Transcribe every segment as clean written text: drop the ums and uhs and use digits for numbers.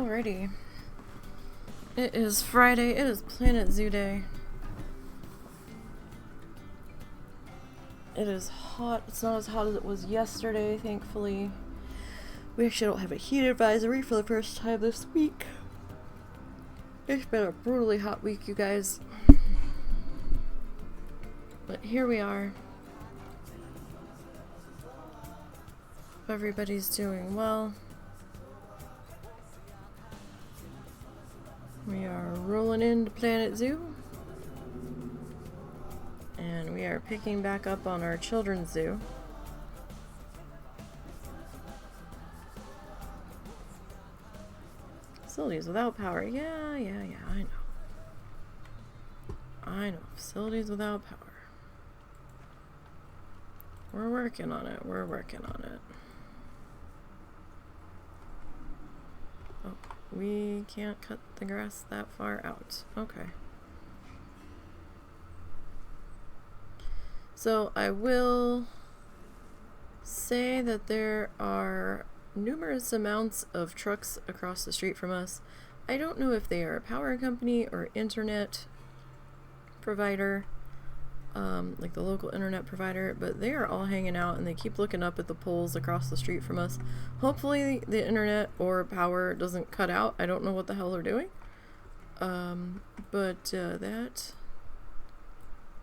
Alrighty. It is Friday. It is Planet Zoo Day. It is hot. It's not as hot as it was yesterday, thankfully. We actually don't have a heat advisory for the first time this week. It's been a brutally hot week, you guys. But here we are. Everybody's doing well. We are rolling into Planet Zoo. And we are picking back up on our children's zoo. Facilities without power. Yeah, I know. I know. Facilities without power. We're working on it. We're working on it. Oh, we can't cut the grass that far out. Okay. So I will say that there are numerous amounts of trucks across the street from us. I don't know if they are a power company or internet provider, like the local internet provider, but they are all hanging out and they keep looking up at the poles across the street from us. Hopefully the internet or power doesn't cut out. I don't know what the hell they're doing. That...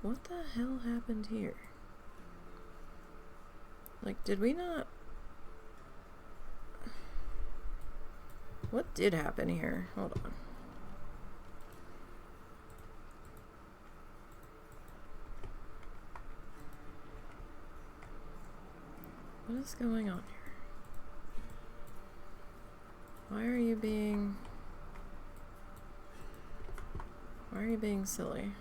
What the hell happened here? Like, did we not... What did happen here? Hold on. What is going on here? Why are you being silly?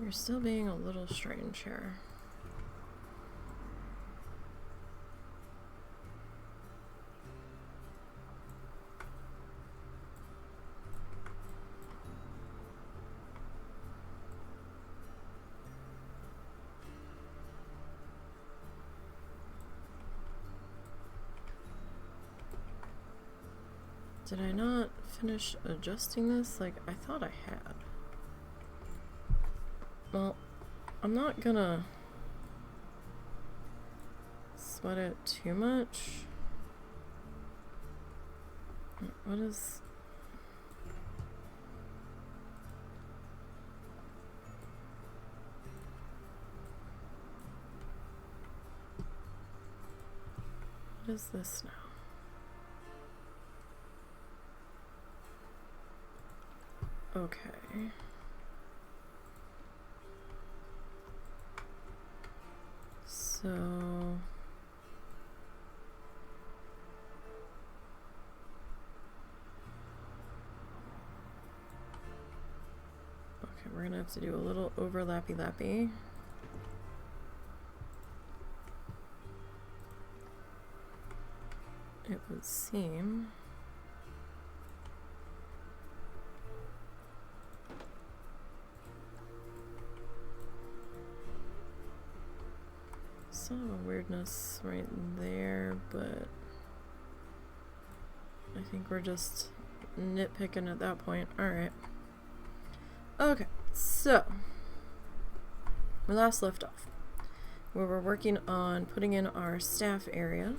You're still being a little strange here. Did I not finish adjusting this? Like, I thought I had. Well, I'm not gonna sweat it too much. What is... What is this now? Okay. So... Okay, we're gonna have to do a little overlappy-lappy. It would seem... Some weirdness right there, but I think we're just nitpicking at that point. Alright. Okay, so we last left off. We were working on putting in our staff area.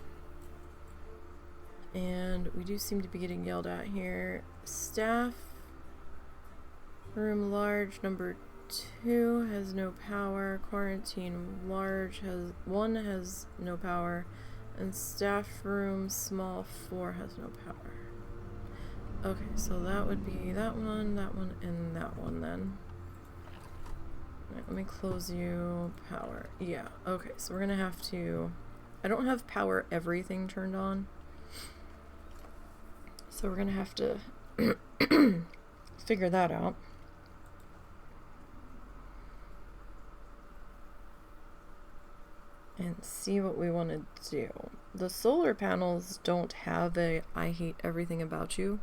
And we do seem to be getting yelled at here. Staff room large number 2 has no power. Quarantine large has no power. And staff room small 4 has no power. Okay, so that would be that one, and that one then. Alright, let me close you. Power. Yeah, okay, so we're gonna have to... I don't have power everything turned on. So we're gonna have to figure that out. And see what we want to do. The solar panels don't have a I hate everything about you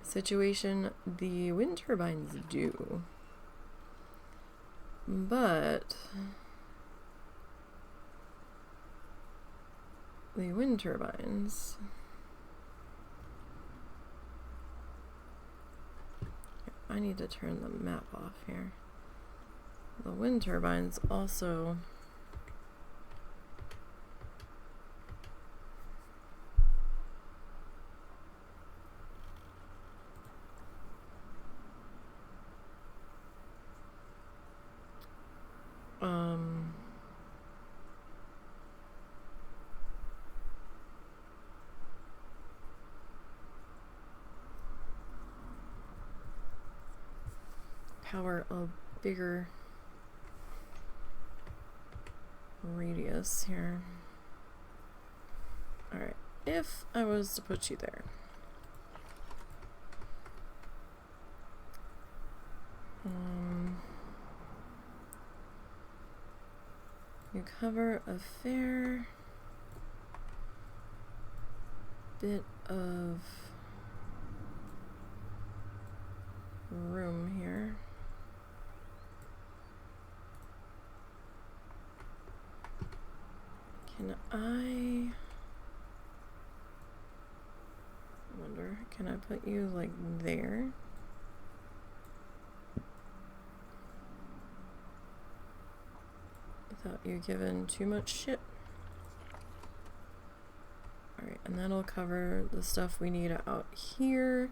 situation. The wind turbines do. But the wind turbines... I need to turn the map off here. The wind turbines also power a bigger radius here. Alright, if I was to put you there. You cover a fair bit of room here. Can I put you like there? Without you giving too much shit. Alright, and that'll cover the stuff we need out here.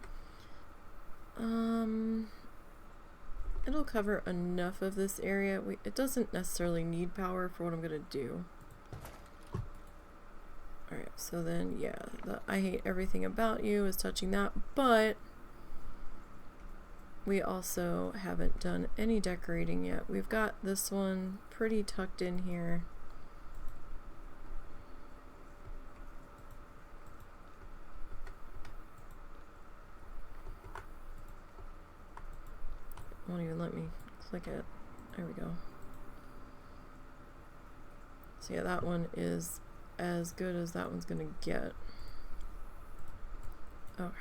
It'll cover enough of this area. It doesn't necessarily need power for what I'm gonna do. Alright, so then, yeah, the I hate everything about you is touching that, but we also haven't done any decorating yet. We've got this one pretty tucked in here. Won't even let me click it. There we go. So yeah, that one is as good as that one's gonna get. Okay.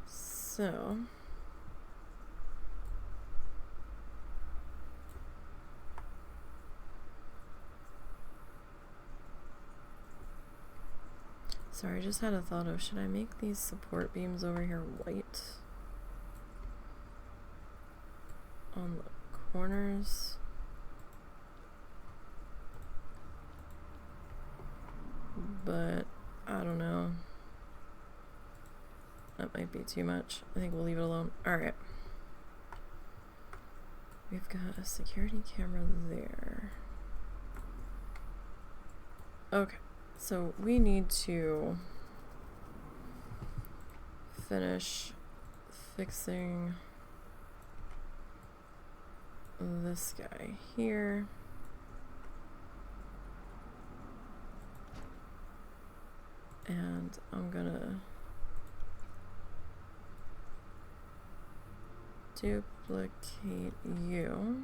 So sorry, I just had a thought of, should I make these support beams over here white on the corners? But I don't know. That might be too much. I think we'll leave it alone. Alright. We've got a security camera there. Okay. So we need to finish fixing this guy here. And I'm gonna duplicate you.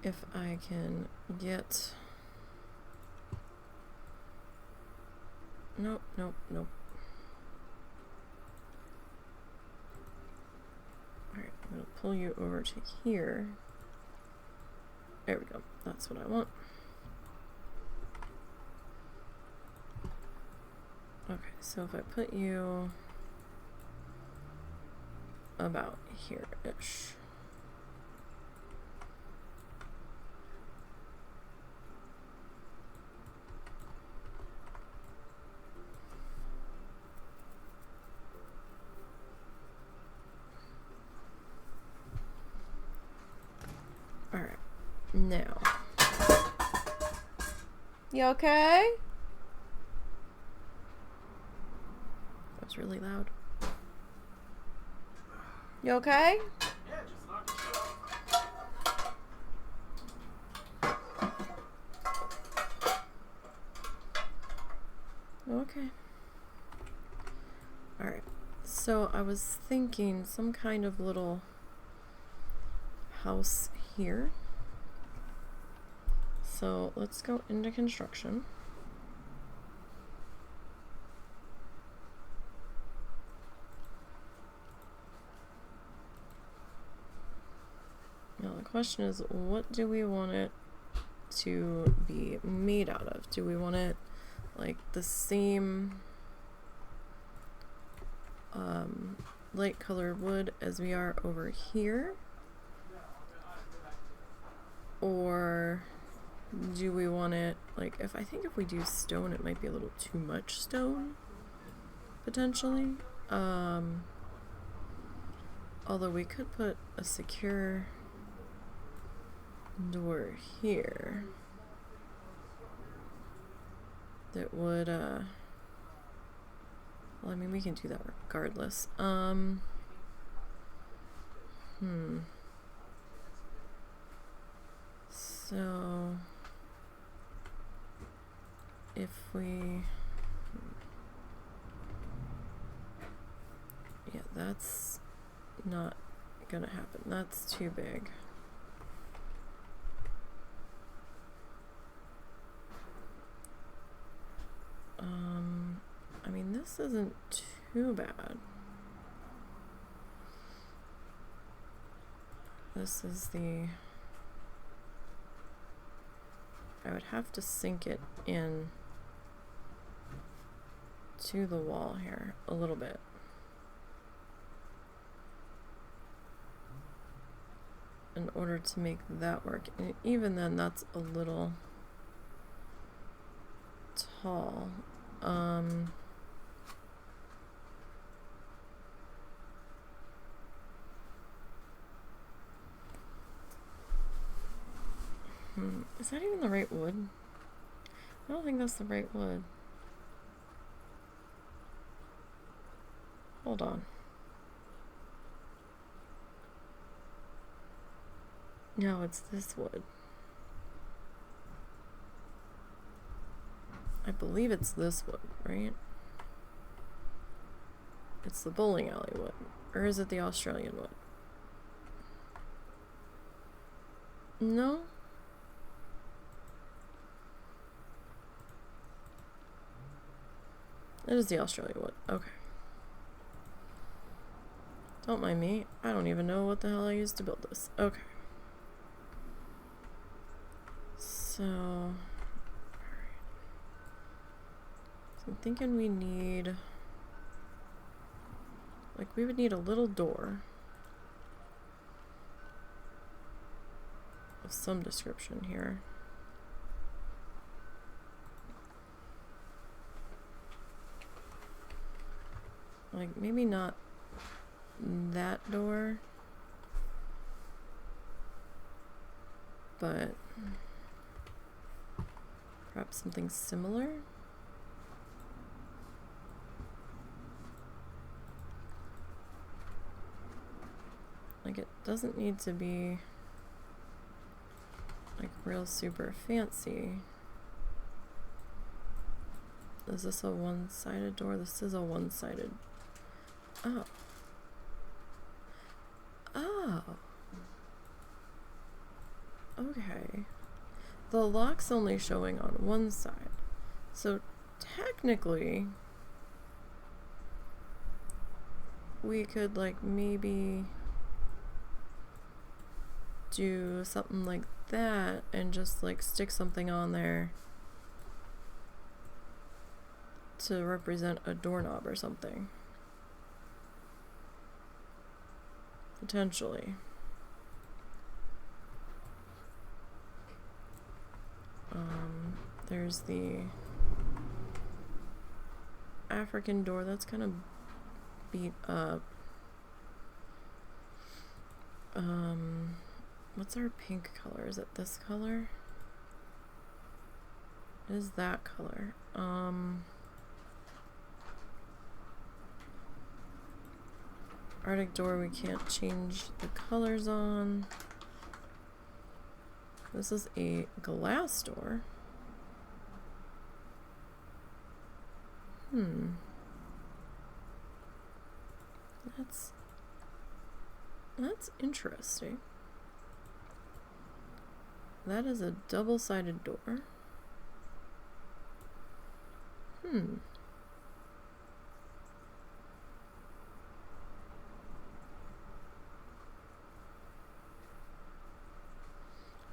If I can get... Nope, nope, nope. Alright, I'm gonna pull you over to here. There we go. That's what I want. Okay, so if I put you about here-ish. All right, now. You okay? That was really loud. You okay? Yeah, just knocked the shit off. Okay. Alright. So I was thinking some kind of little house here. So let's go into construction. Now the question is, what do we want it to be made out of? Do we want it like the same light colored wood as we are over here? Or do we want it like, I think if we do stone, it might be a little too much stone potentially. Although we could put a secure door here that would well, I mean, we can do that regardless. So if we, yeah, that's not gonna happen. That's too big. I mean, this isn't too bad. This is the, I would have to sink it in to the wall here a little bit. In order to make that work. And even then, that's a little tall. Is that even the right wood? I don't think that's the right wood. Hold on. No, it's this wood. I believe it's this wood, right? It's the bowling alley wood. Or is it the Australian wood? No? It is the Australian wood. Okay. Don't mind me. I don't even know what the hell I used to build this. Okay. So I'm thinking we need, like, we would need a little door of some description here. Like, maybe not that door, but perhaps something similar. Like, it doesn't need to be like real super fancy. Is this a one-sided door? This is a one-sided. Oh. Oh. Okay. The lock's only showing on one side. So technically, we could like maybe do something like that and just like stick something on there to represent a doorknob or something. Potentially. There's the African door that's kind of beat up. What's our pink color? Is it this color? It is that color. Arctic door we can't change the colors on. This is a glass door. That's interesting. That is a double-sided door.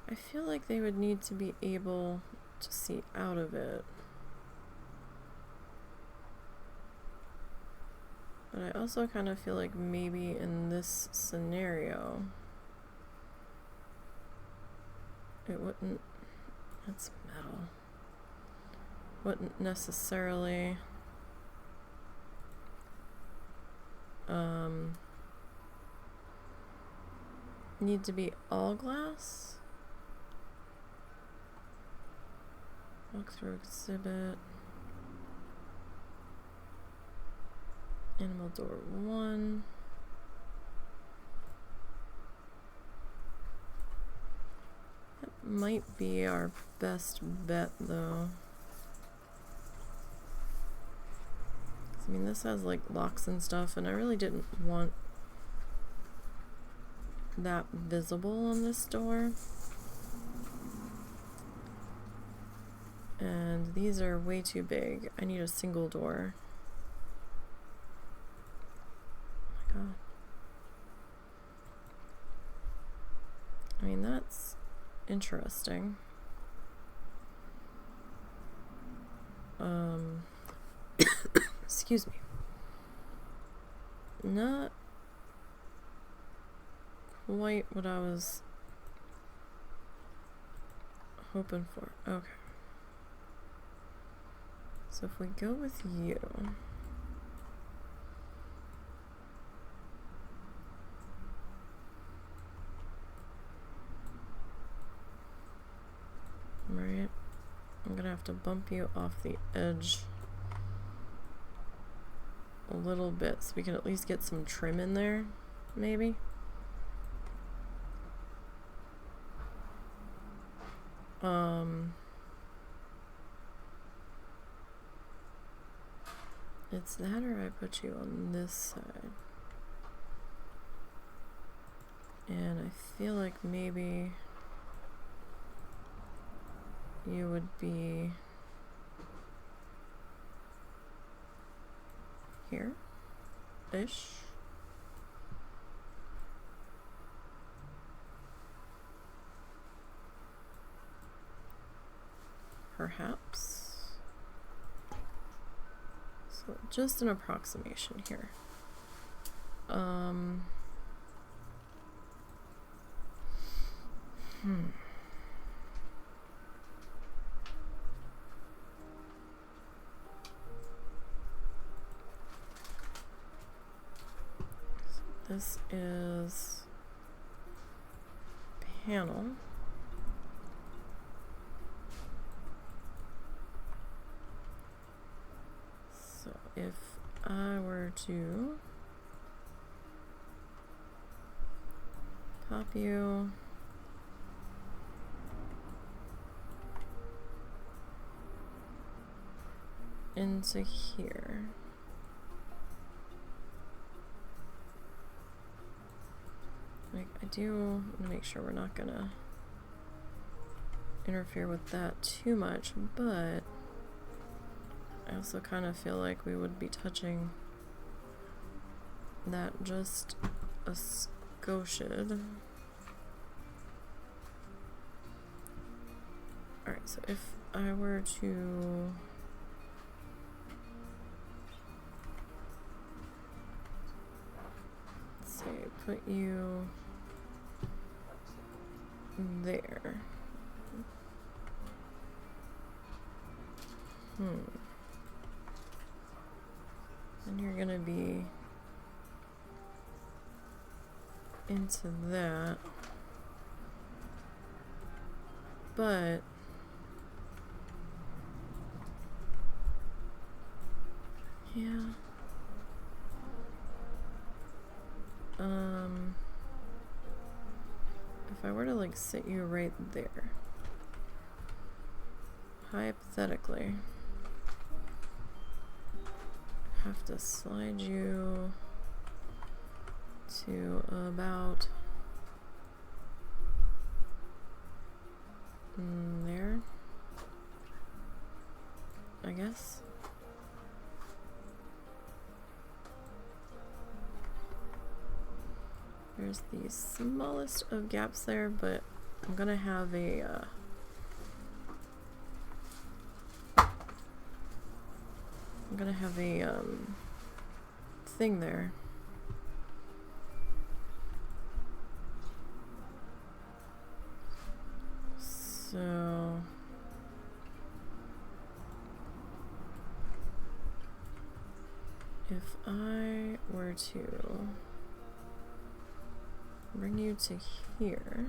I feel like they would need to be able to see out of it. But I also kind of feel like maybe in this scenario, it wouldn't, that's metal, wouldn't necessarily need to be all glass. Walk through exhibit. Animal door 1. That might be our best bet though. I mean, this has like locks and stuff, and I really didn't want that visible on this door. And these are way too big. I need a single door. Oh my god. I mean, that's interesting. Excuse me. Not quite what I was hoping for. Okay. So if we go with you, right, I'm gonna have to bump you off the edge a little bit so we can at least get some trim in there, maybe. It's that, or I put you on this side. And I feel like maybe you would be here-ish. Perhaps. So just an approximation here. So this is panel. So if I were to pop you into here, like, I do want to make sure we're not gonna interfere with that too much, but I also kind of feel like we would be touching that just a skoshid. Alright, so if I were to say put you there. And you're gonna be into that, but yeah, if I were to like sit you right there, hypothetically, have to slide you to about there, I guess. There's the smallest of gaps there, but I'm gonna have a thing there. So if I were to bring you to here,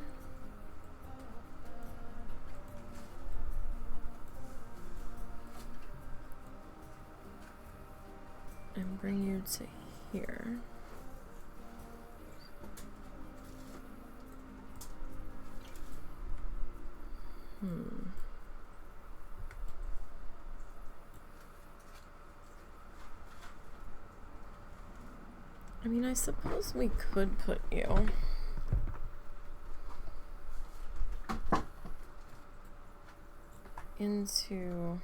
and bring you to here, I mean, I suppose we could put you into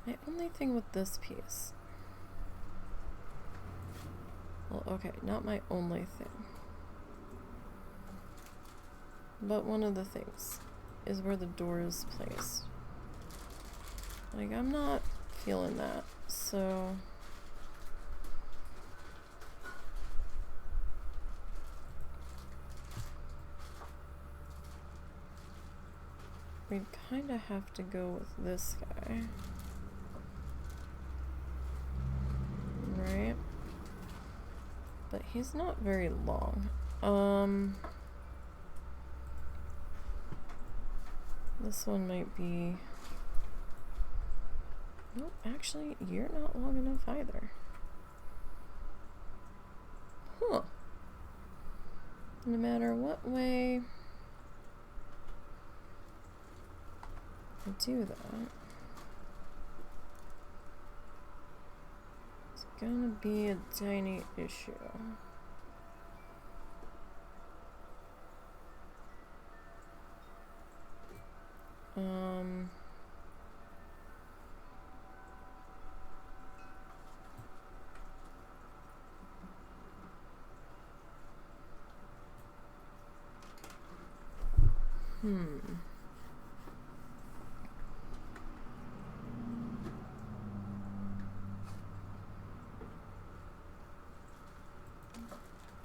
my only thing with this piece. Well, okay, not my only thing. But one of the things is where the door is placed. Like, I'm not feeling that, so we'd kind of have to go with this guy. Right? But he's not very long. This one might be... Nope, actually, you're not long enough either. Huh. No matter what way I do that, it's gonna be a tiny issue.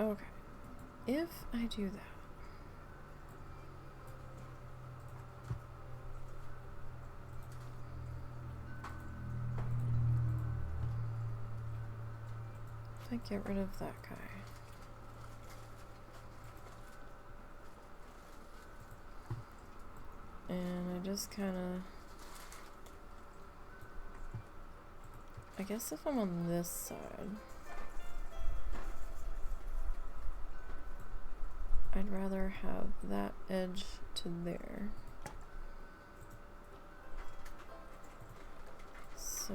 Okay, if I do that, if I get rid of that guy, and I just kind of, I guess if I'm on this side, I'd rather have that edge to there. So,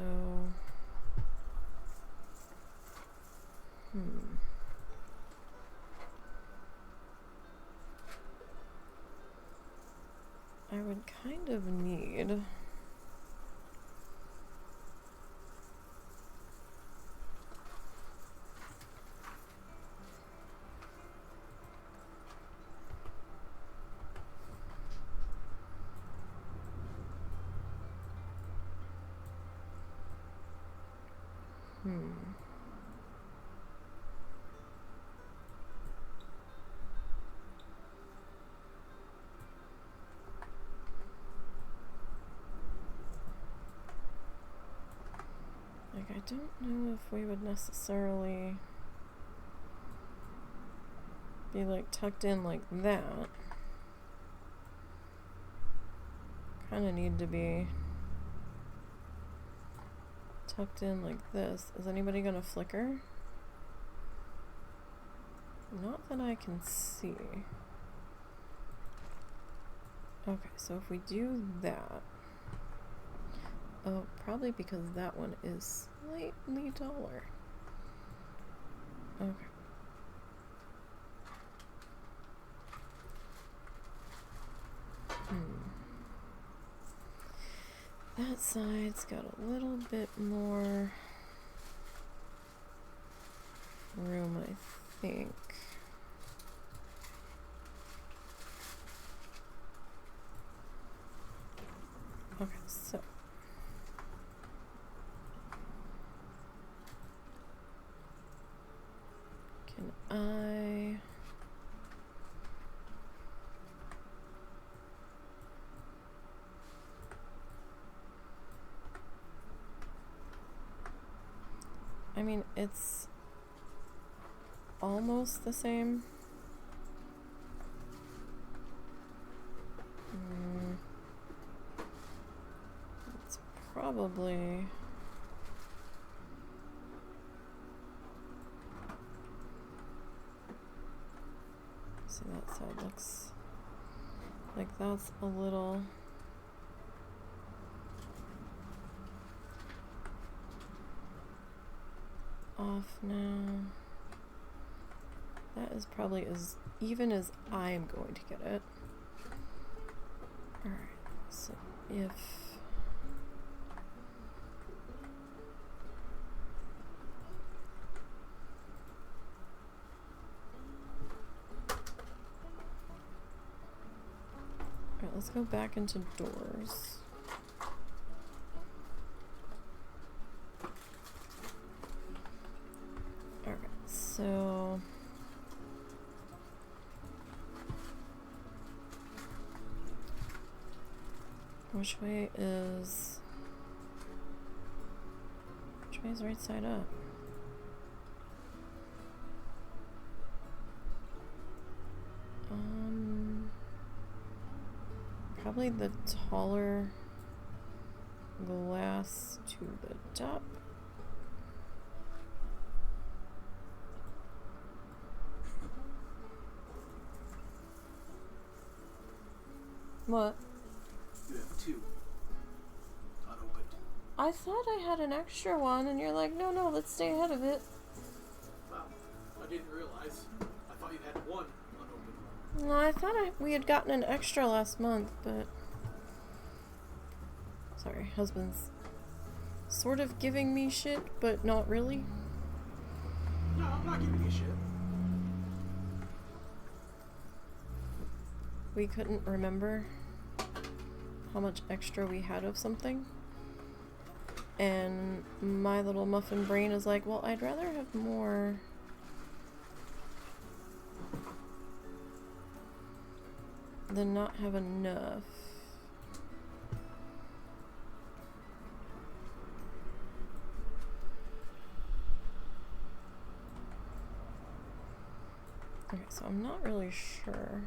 I would kind of need like, I don't know if we would necessarily be like tucked in like that. kind of need to be tucked in like this. Is anybody gonna flicker? Not that I can see. Okay, so if we do that, oh, probably because that one is slightly taller. Okay. That side's got a little bit more room, I think. Okay, so can I mean, it's almost the same. It's probably see, that side looks like that's a little off now. That is probably as even as I'm going to get it. Alright, so if alright, let's go back into doors. Alright, so which way is right side up? Probably the taller glass to the top. What? You have two unopened. I thought I had an extra one, and you're like, no, let's stay ahead of it. Wow, I didn't realize. I thought you had one unopened. No, I thought we had gotten an extra last month, but sorry, husband's sort of giving me shit, but not really. No, I'm not giving you shit. We couldn't remember how much extra we had of something. And my little muffin brain is like, well, I'd rather have more than not have enough. Okay, so I'm not really sure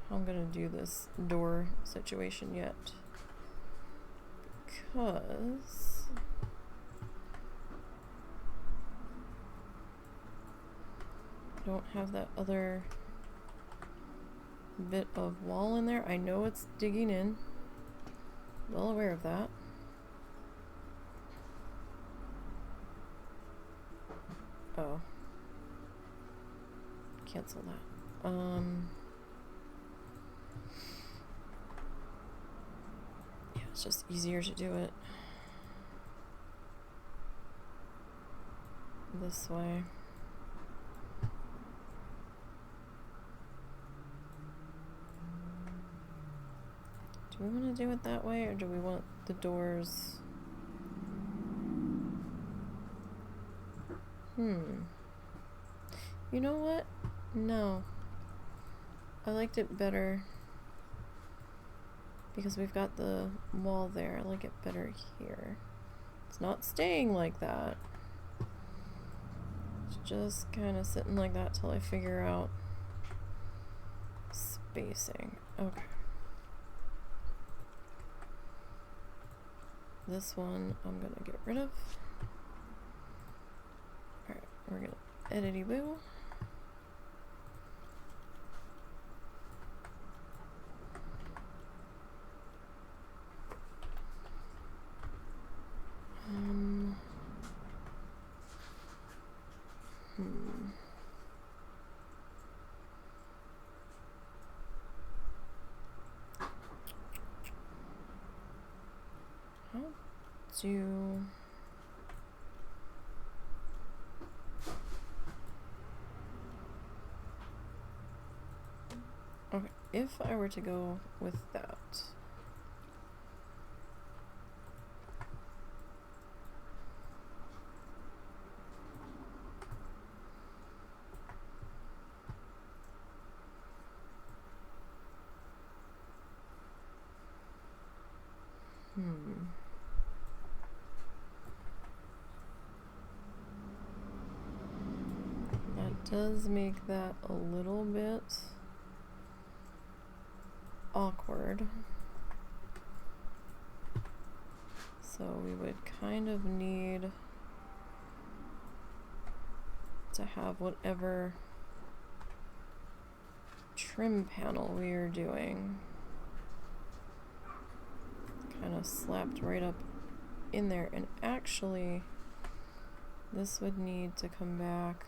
how I'm gonna do this door situation yet, because I don't have that other bit of wall in there. I know it's digging in, well aware of that. Oh, cancel that. Yeah, it's just easier to do it this way. Do we want to do it that way, or do we want the doors? You know what? No. I liked it better because we've got the wall there. I like it better here. It's not staying like that. It's just kind of sitting like that till I figure out spacing. Okay. this one I'm gonna get rid of. Alright, we're gonna edity boo. Do okay, if I were to go with that, that does make that a little bit awkward. So we would kind of need to have whatever trim panel we are doing kind of slapped right up in there. And actually, this would need to come back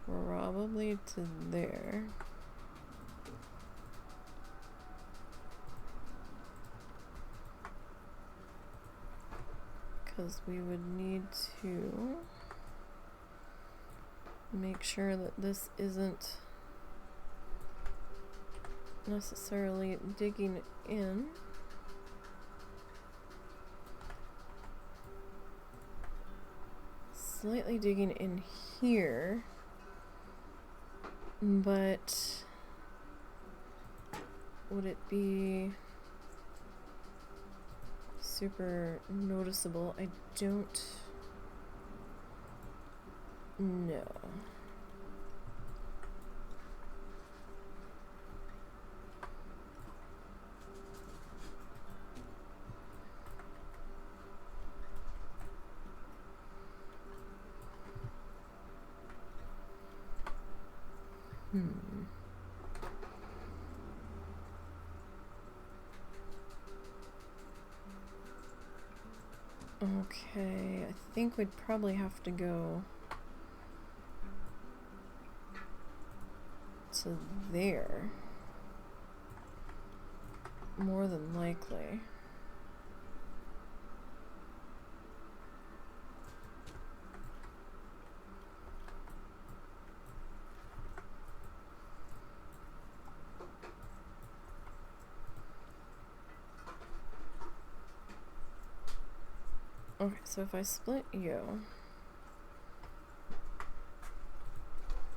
probably to there. Because we would need to make sure that this isn't necessarily digging in. Slightly digging in here, but would it be super noticeable? I don't know. Okay, I think we'd probably have to go to there, more than likely. Okay, so if I split you,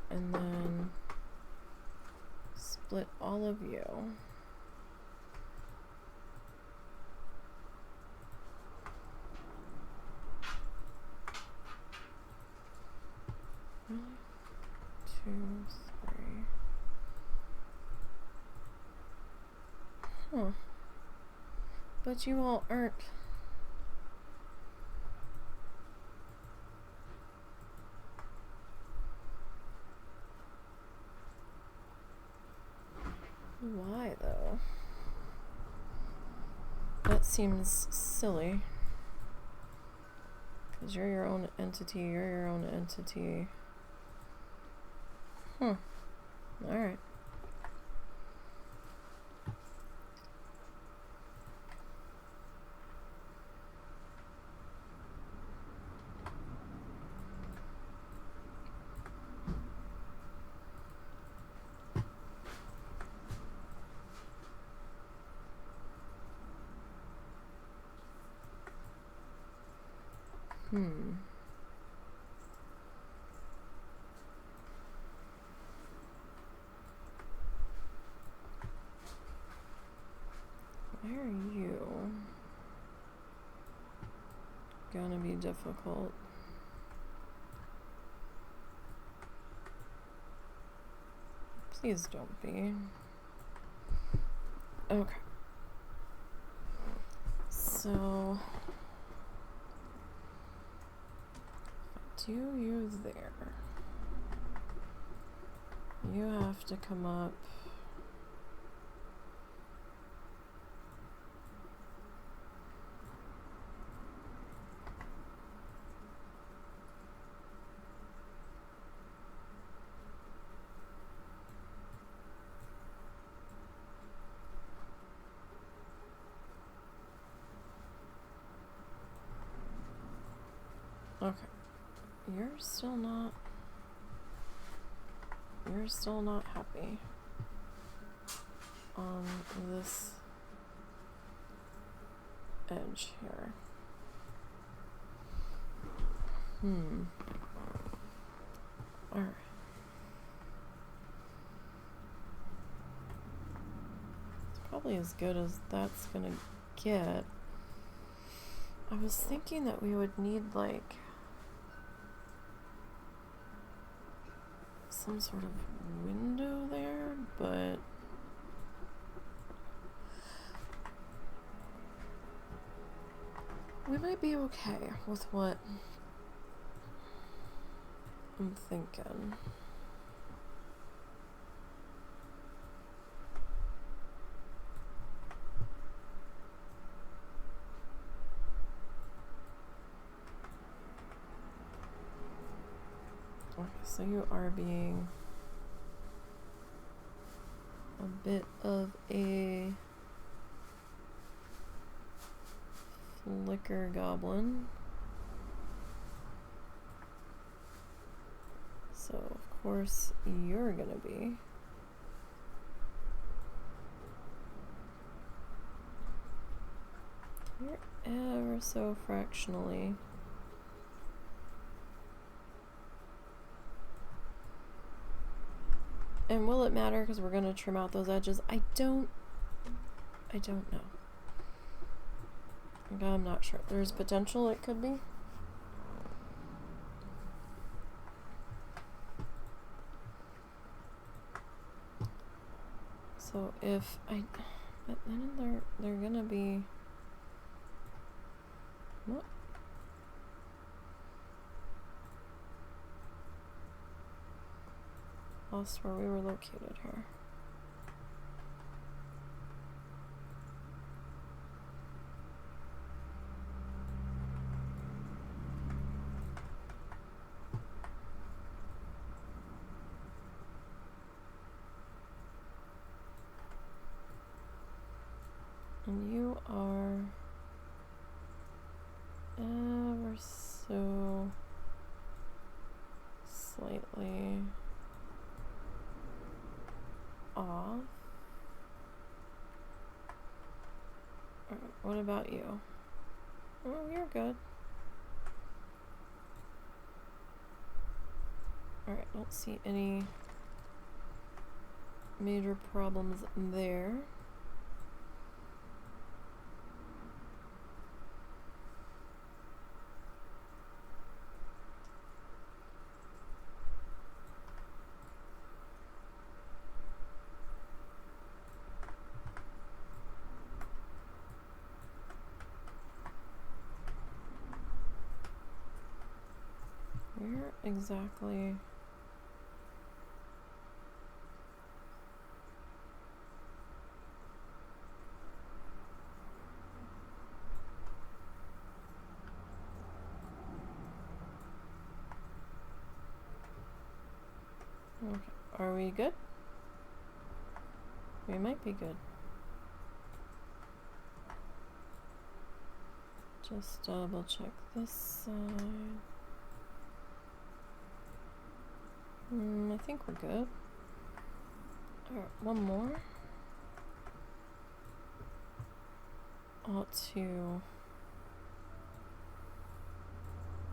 and then split all of you, really? 2, 3. Huh. But you all aren't. Why, though? That seems silly. Because you're your own entity, you're your own entity. Huh. Alright. Why are you gonna be difficult? Please don't be. Okay. so do you there. You have to come up. Okay. You're still not happy on this edge here. Alright. It's probably as good as that's gonna get. I was thinking that we would need like some sort of window there, but we might be okay with what I'm thinking. Okay, so you are being a bit of a flicker goblin. So, of course, you're gonna be. You're ever so fractionally. And will it matter because we're gonna trim out those edges? I don't know. I'm not sure. There's potential it could be. So if I, but then they're gonna be. What? Lost where we were located here. And you are ever so slightly off. Alright, what about you? Oh, you're good. Alright, don't see any major problems there. Where exactly? Okay. Are we good? We might be good. Just double check this side. I think we're good. Alright, one more. Ought to.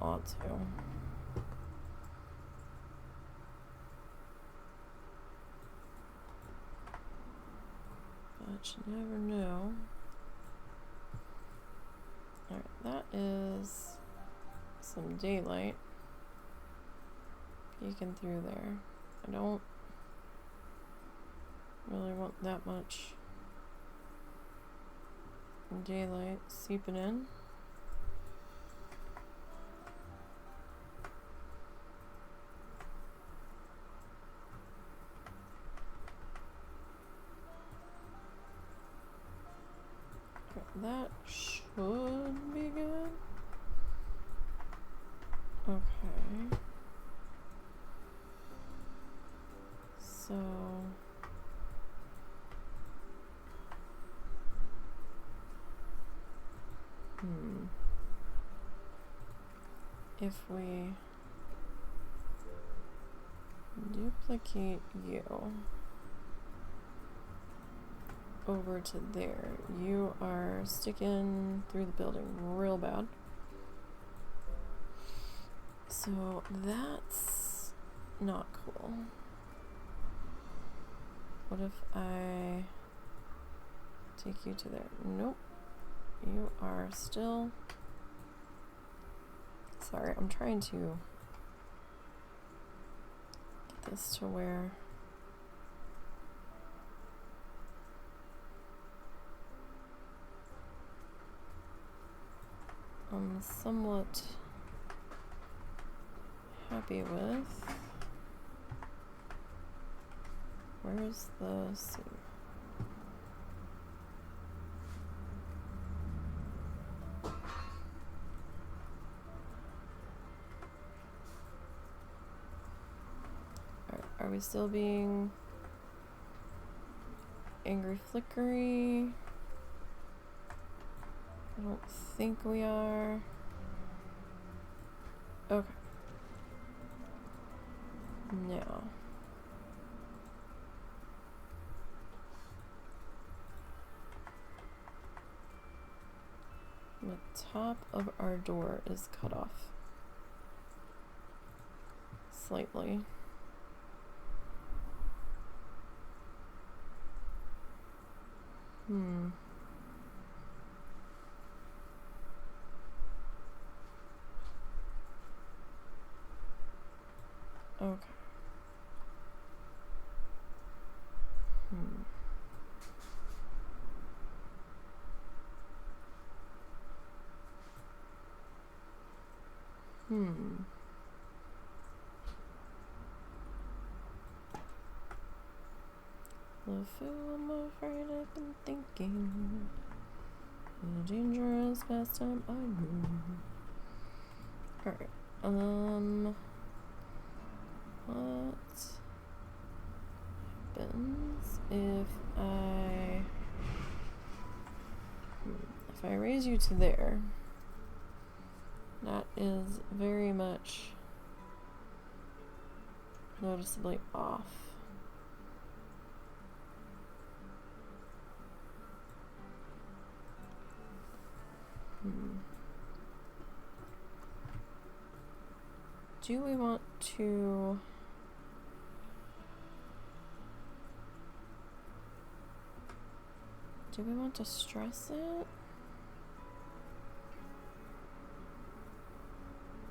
But you never know. Alright, that is some daylight peeking through there. I don't really want that much Daylight seeping in. Okay, that should be good. Okay. So if we duplicate you over to there, you are sticking through the building real bad. So that's not cool. What if I take you to there? Nope. You are still... Sorry, I'm trying to get this to where I'm somewhat happy with. Where's the seam? Are we still being angry flickery? I don't think we are. Okay. Now. The top of our door is cut off. Slightly. Okay. The fool I'm afraid I've been thinking. A dangerous pastime I know. Alright. What happens if I raise you to there? That is very much noticeably off. Do we want to... Do we want to stress it?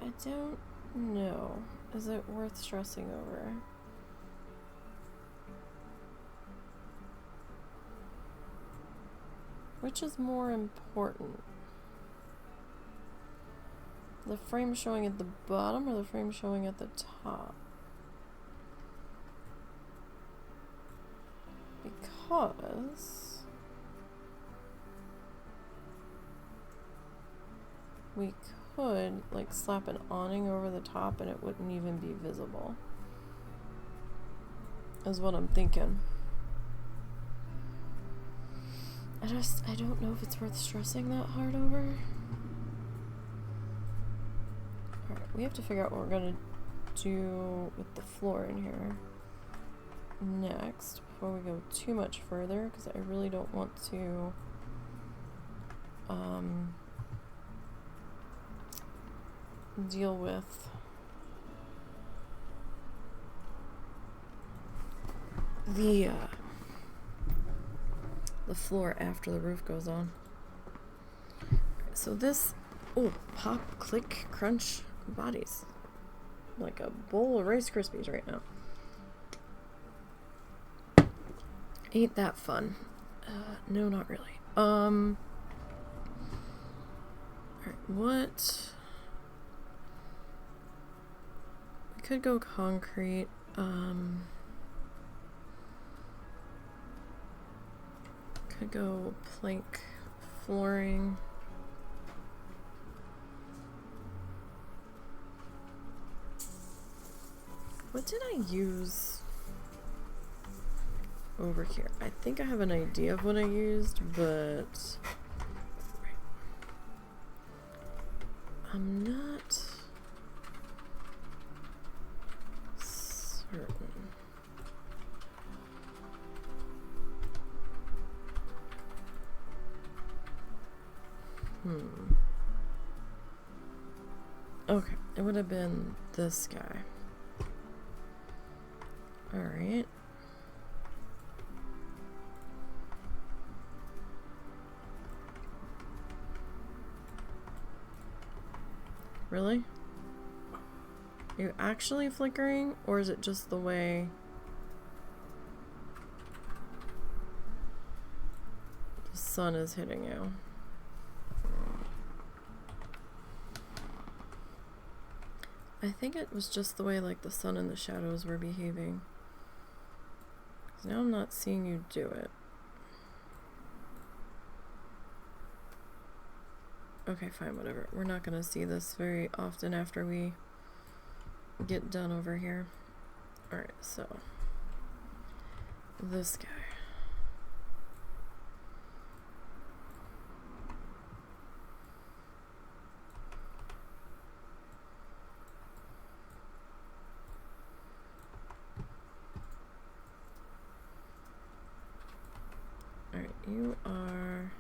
I don't know. Is it worth stressing over? Which is more important? The frame showing at the bottom or the frame showing at the top? Because we could like slap an awning over the top and it wouldn't even be visible, is what I'm thinking. I don't know if it's worth stressing that hard over. Alright, we have to figure out what we're gonna do with the floor in here next before we go too much further, because I really don't want to deal with the floor after the roof goes on. So this, oh, pop, click, crunch bodies. Like a bowl of Rice Krispies right now. Ain't that fun? No, not really. What? We could go concrete. Could go plank flooring. What did I use over here? I think I have an idea of what I used, but I'm not certain. Okay, it would have been this guy. Alright. Really? Are you actually flickering, or is it just the way the sun is hitting you? I think it was just the way like the sun and the shadows were behaving. 'Cause now I'm not seeing you do it. Okay, fine, whatever. We're not gonna see this very often after we get done over here. Alright, so this guy. Alright, you are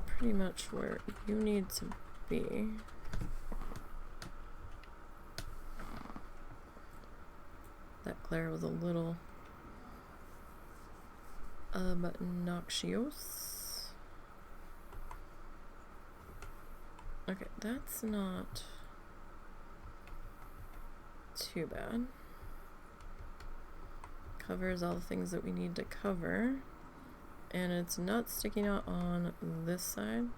pretty much where you need to be. That glare was a little obnoxious. Okay, that's not too bad. Covers all the things that we need to cover. And it's not sticking out on this side.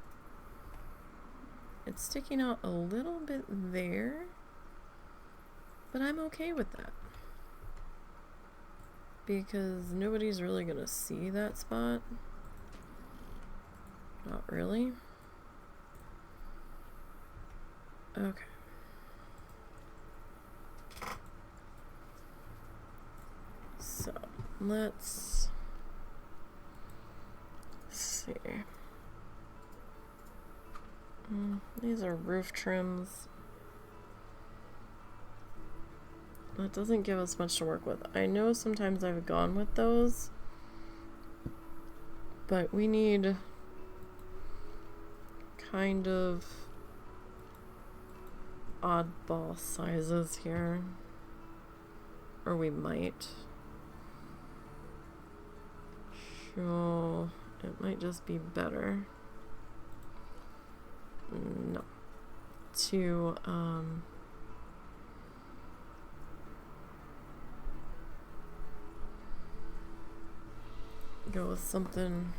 It's sticking out a little bit there. But I'm okay with that. Because nobody's really gonna see that spot. Not really. Okay. So, let's see. These are roof trims. That doesn't give us much to work with. I know sometimes I've gone with those, but we need kind of oddball sizes here. Or we might. Sure, it might just be better. No. To, go with something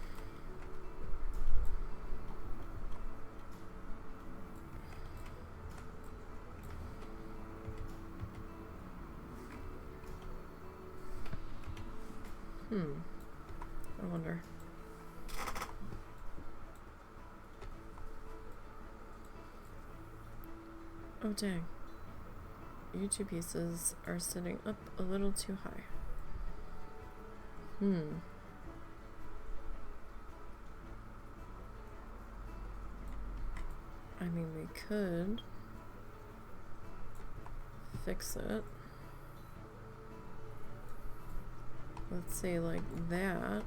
I wonder. Oh dang. You two pieces are sitting up a little too high. I mean, we could fix it. Let's say like that.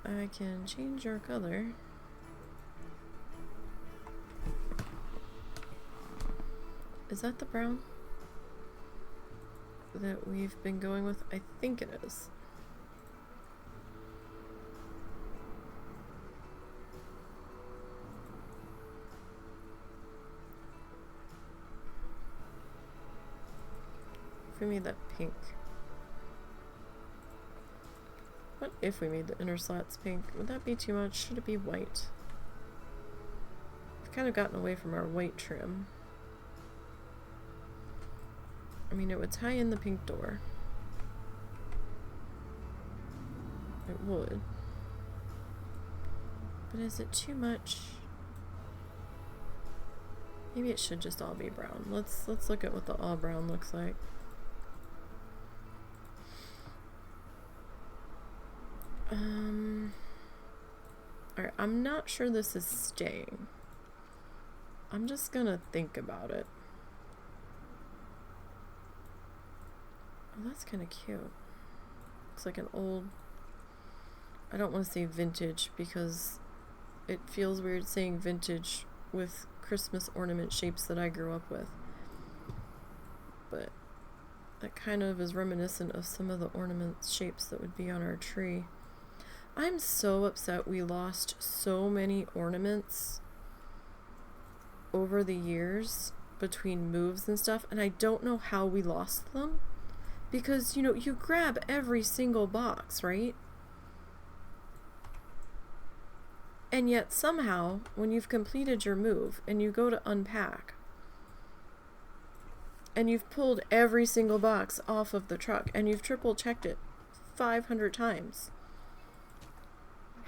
I can change your color. Is that the brown that we've been going with? I think it is. we made that pink? What if we made the inner slats pink? Would that be too much? Should it be white? We've kind of gotten away from our white trim. I mean, it would tie in the pink door. It would. But is it too much? Maybe it should just all be brown. Let's look at what the all brown looks like. Alright, I'm not sure this is staying. I'm just gonna think about it. Oh, that's kind of cute. Looks like an old... I don't want to say vintage because it feels weird saying vintage with Christmas ornament shapes that I grew up with. But that kind of is reminiscent of some of the ornament shapes that would be on our tree. I'm so upset we lost so many ornaments over the years between moves and stuff, and I don't know how we lost them. Because, you know, you grab every single box, right? And yet somehow, when you've completed your move and you go to unpack, and you've pulled every single box off of the truck, and you've triple checked it 500 times,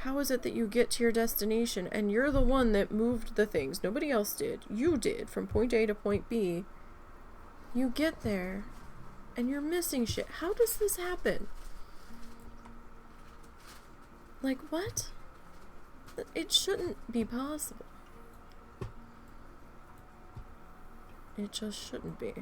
how is it that you get to your destination and you're the one that moved the things? Nobody else did. You did, from point A to point B. You get there and you're missing shit. How does this happen? Like, what? It shouldn't be possible. It just shouldn't be.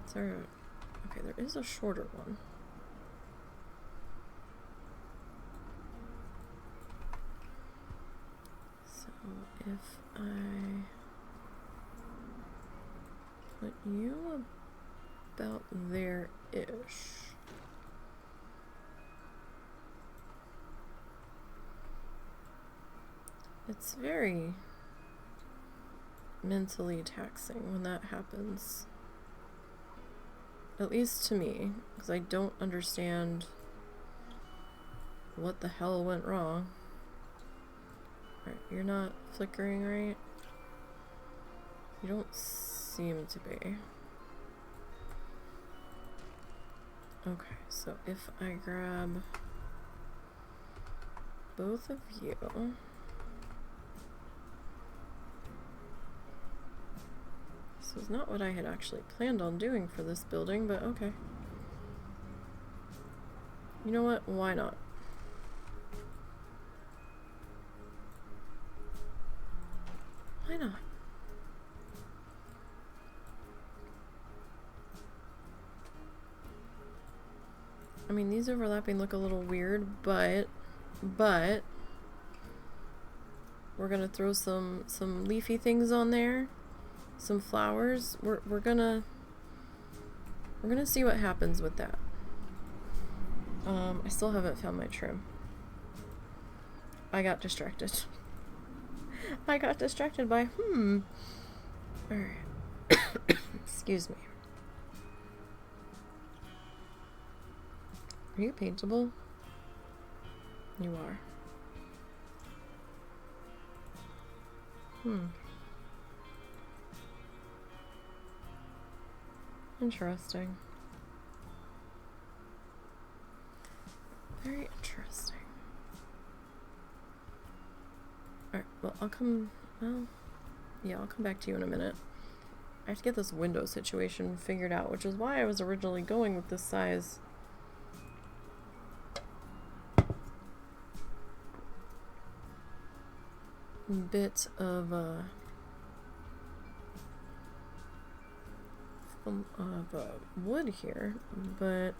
Is there a... Okay, there is a shorter one. So if I put you about there-ish. It's very mentally taxing when that happens. At least to me, because I don't understand what the hell went wrong. Alright, you're not flickering, right? You don't seem to be. Okay, so if I grab both of you... This is not what I had actually planned on doing for this building, but okay. You know what? Why not? Why not? I mean, these overlapping look a little weird, but we're gonna throw some leafy things on there. Some flowers. We're gonna see what happens with that. I still haven't found my trim. I got distracted. I got distracted by Alright. Excuse me. Are you paintable? You are. Interesting. Very interesting. Alright, well, I'll come back to you in a minute. I have to get this window situation figured out, which is why I was originally going with this size. Bit of wood here, but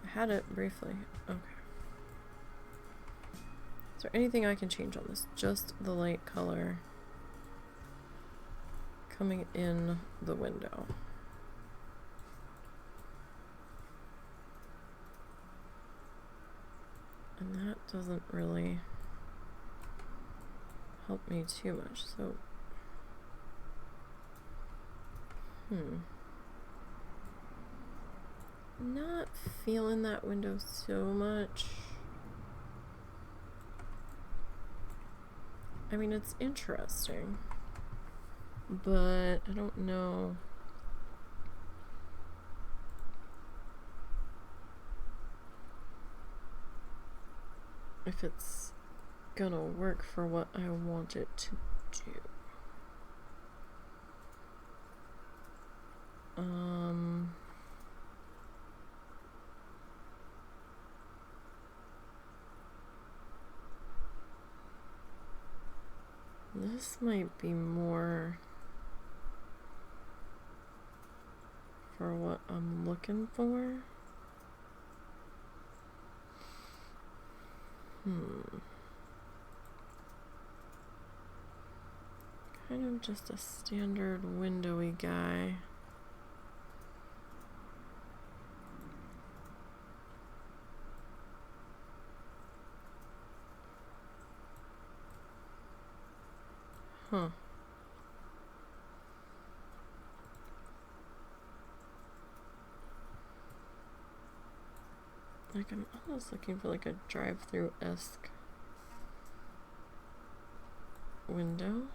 I had it briefly. Okay. Is there anything I can change on this? Just the light color coming in the window. And that doesn't really help me too much, so... Not feeling that window so much. I mean, it's interesting, but I don't know if it's gonna work for what I want it to do. This might be more for what I'm looking for. Kind of just a standard windowy guy. Huh. Like, I'm almost looking for like a drive-through-esque window.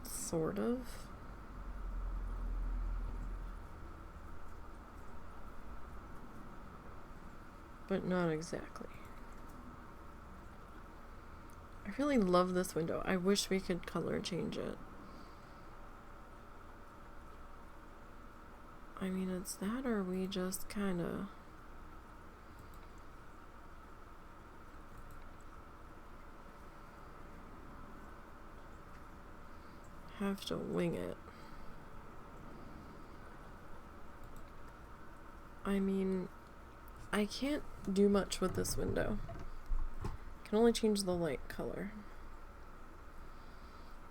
Sort of. But not exactly. I really love this window. I wish we could color change it. I mean, it's that, or we just kind of... have to wing it. I mean, I can't do much with this window. I can only change the light color.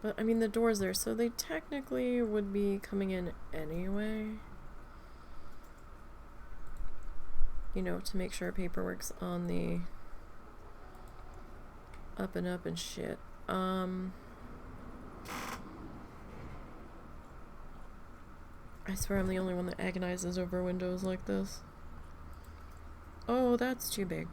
But, I mean, the door's there, so they technically would be coming in anyway. You know, to make sure paperwork's on the up and up and shit. I swear I'm the only one that agonizes over windows like this. Oh, that's too big.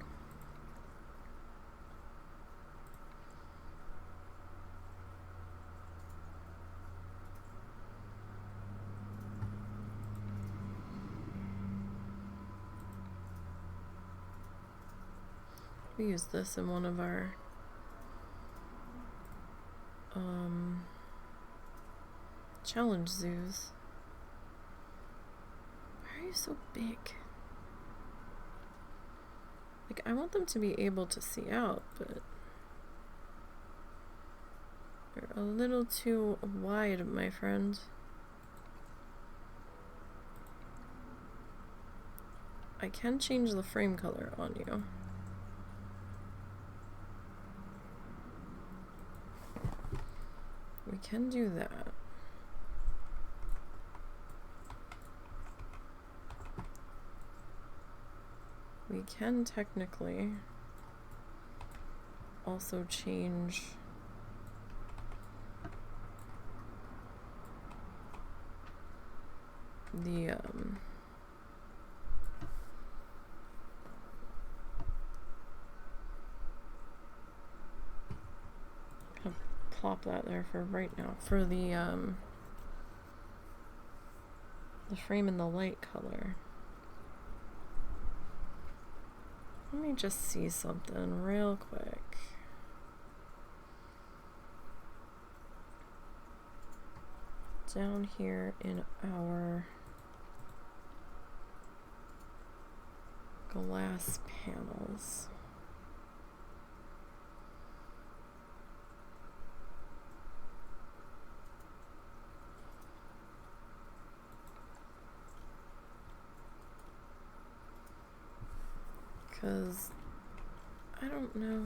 We use this in one of our challenge zoos. Why are you so big? Like, I want them to be able to see out, but they're a little too wide, my friend. I can change the frame color on you. We can do that. We can technically also change the plop that there for right now for the frame and the light color. Let me just see something real quick. Down here in our glass panels. Because I don't know.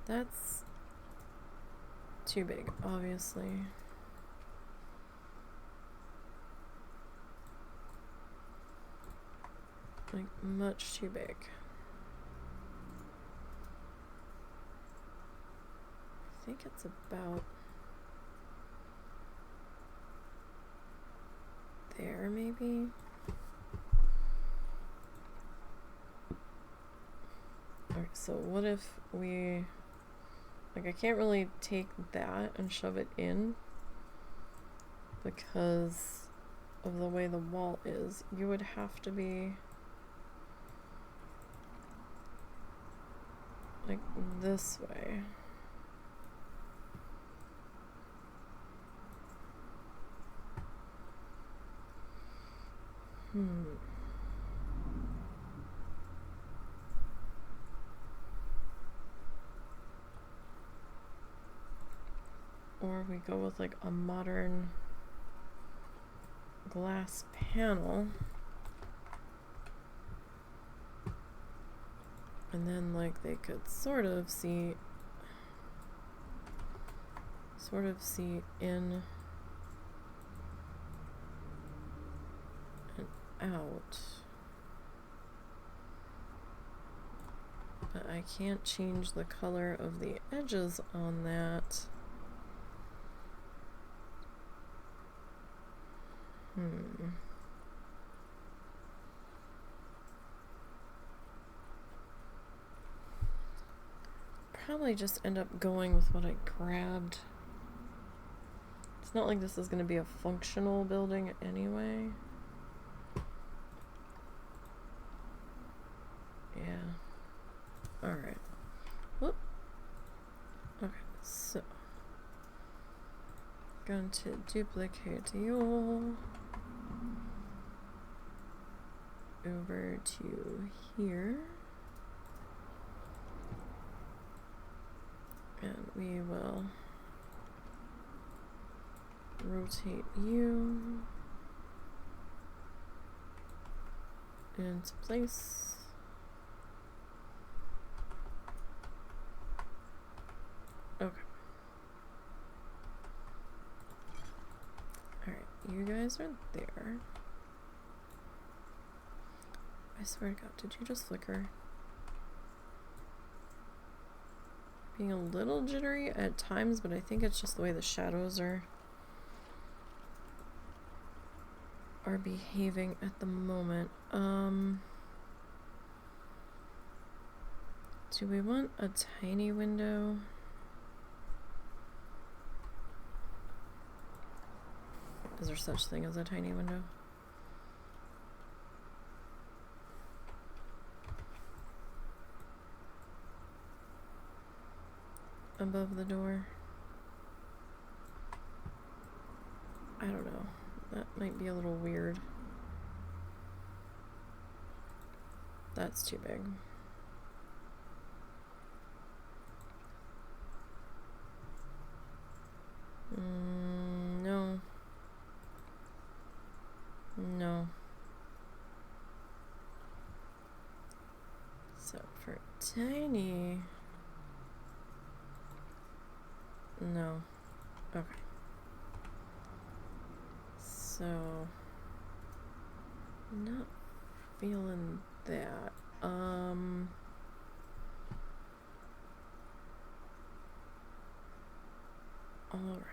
That's too big, obviously. Like, much too big. I think it's about there, maybe? Alright, so what if we... Like, I can't really take that and shove it in because of the way the wall is. You would have to be like this way. Or we go with like a modern glass panel. And then like they could sort of see in and out. But I can't change the color of the edges on that. Probably just end up going with what I grabbed. It's not like this is going to be a functional building anyway. Yeah. Alright. Whoop. Okay, so going to duplicate you over to here. And we will rotate you into place. Okay. Alright, you guys are there. I swear to God, did you just flicker? Being a little jittery at times, but I think it's just the way the shadows are behaving at the moment. Do we want a tiny window? Is there such thing as a tiny window? Above the door? I don't know. That might be a little weird. That's too big. No. No. So for tiny... No. Okay. So, not feeling that. All right.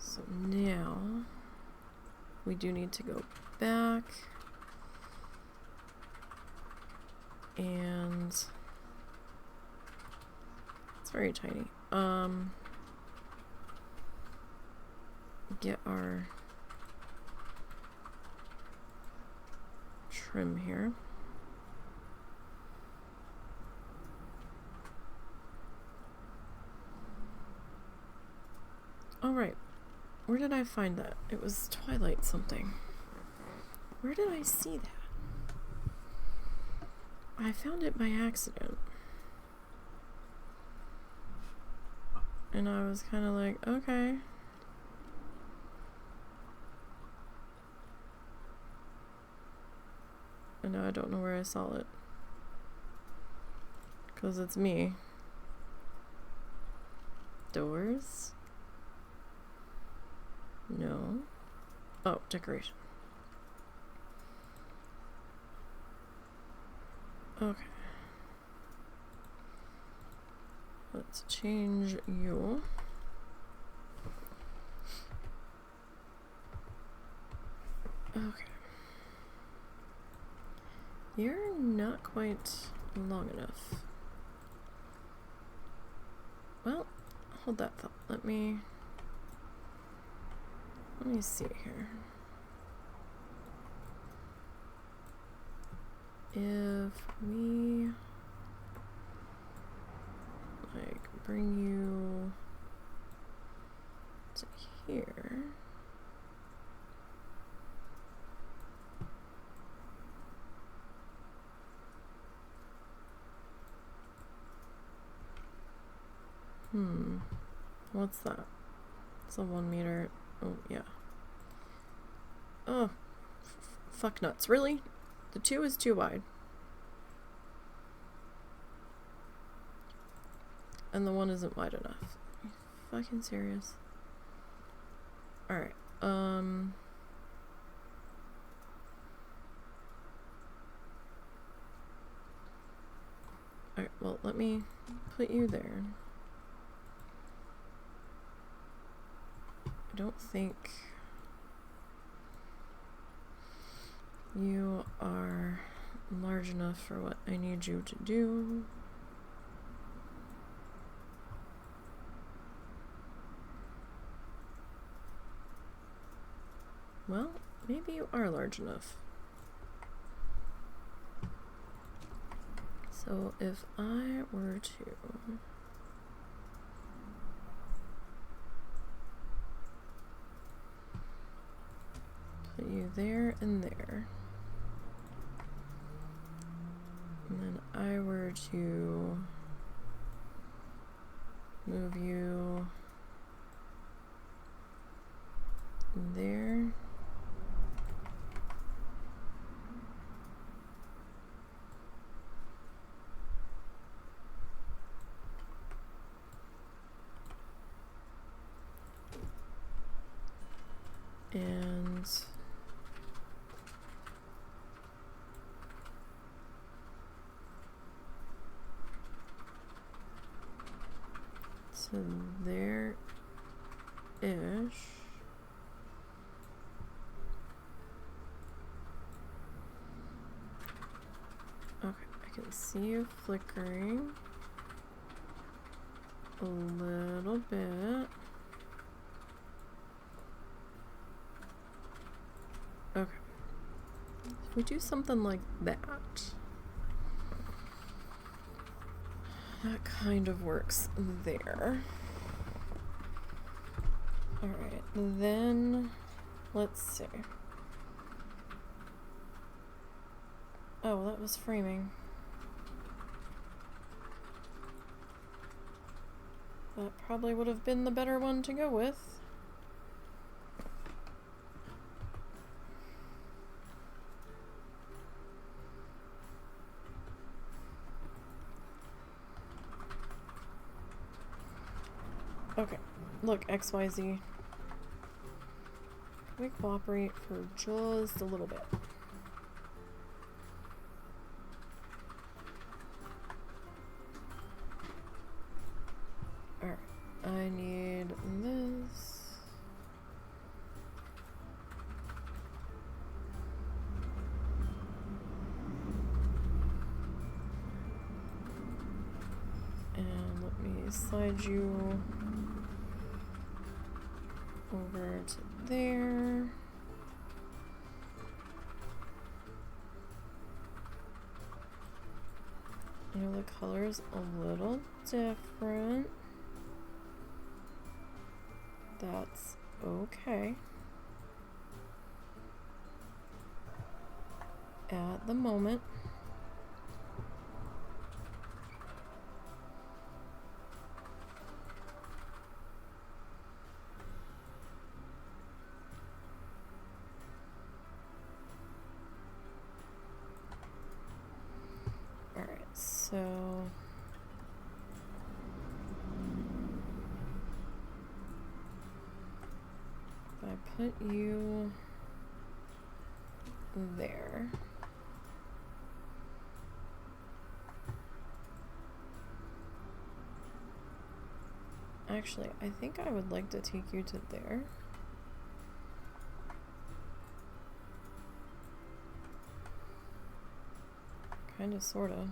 So now we do need to go back and it's very tiny. Get our trim here. Alright, where did I find that? It was Twilight something. Where did I see that? I found it by accident. And I was kind of like, okay. And now I don't know where I saw it. Because it's me. Doors? No. Oh, decoration. Okay. Let's change you. Okay. You're not quite long enough. Well, hold that thought. Let me see here. If we like bring you to here. What's that? It's a 1 meter. Oh, yeah. Oh, fuck nuts. Really? The 2 is too wide. And the 1 isn't wide enough. Are you fucking serious? Alright, alright, well, let me put you there. I don't think you are large enough for what I need you to do. Well, maybe you are large enough. So if I were to put you there and there, and then I were to move you there, and so there-ish. Okay, I can see you flickering a little bit. Okay. If we do something like that, that kind of works there. Alright, then let's see. Oh, that was framing. That probably would have been the better one to go with. Okay, look, XYZ. Can we cooperate for just a little bit? Alright, I need this. And let me slide you over to there. know the color's a little different. That's okay. At the moment. Alright, so if I put you there. Actually, I think I would like to take you to there. Kinda, sorta.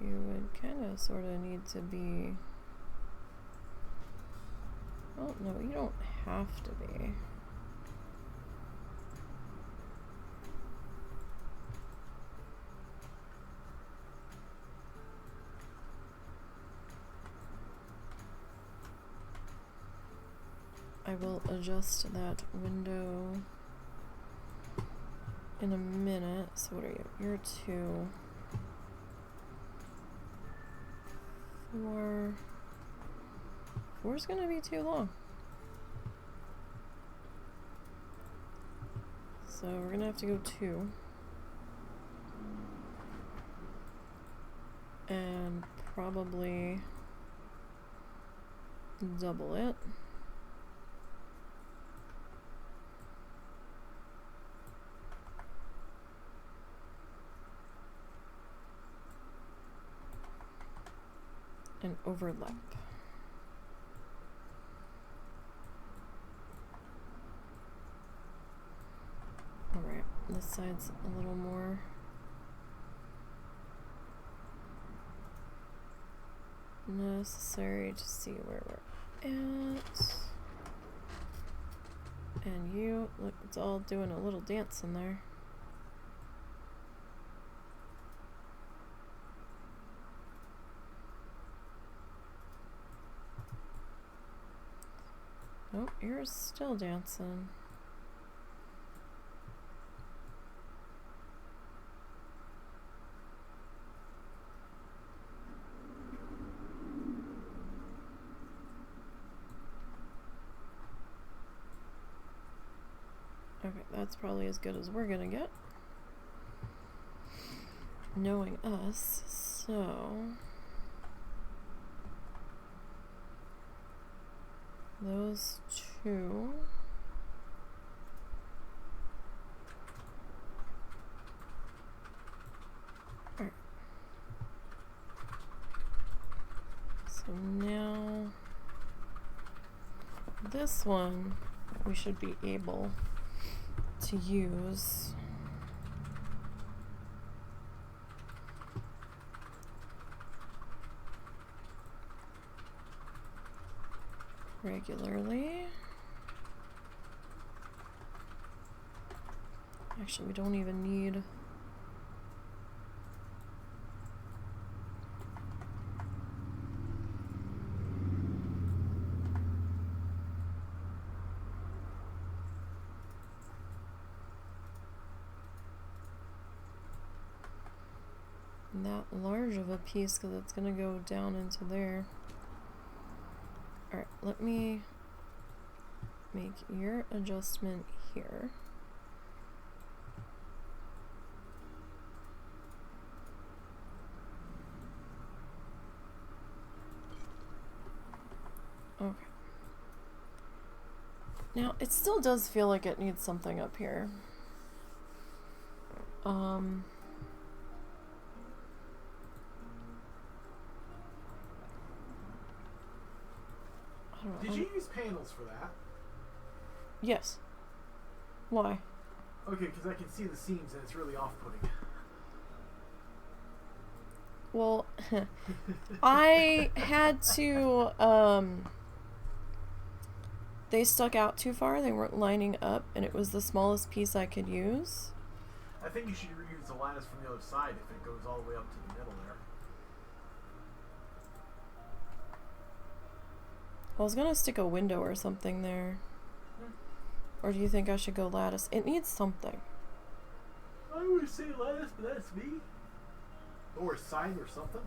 You would kinda, sorta need to be... Well, no, you don't have to be. I will adjust that window in a minute. So what are you? You're 2. 4. 4's gonna be too long. So we're gonna have to go 2. And probably double it. And overlap. Alright, this side's a little more necessary to see where we're at. And you, look, it's all doing a little dance in there. Oh, you're still dancing. Okay, that's probably as good as we're gonna get. Knowing us, so... Those 2. Alright. So now this one we should be able to use regularly. Actually, we don't even need that large of a piece because it's gonna go down into there. Alright, let me make your adjustment here. Okay. Now, it still does feel like it needs something up here. Did you use panels for that? Yes. Why? Okay, because I can see the seams and it's really off-putting. Well, I had to, they stuck out too far. They weren't lining up, and it was the smallest piece I could use. I think you should reuse the lattice from the other side if it goes all the way up to the middle there. I was gonna stick a window or something there. Or do you think I should go lattice? It needs something. I would say lattice, but that's me. Or a sign or something.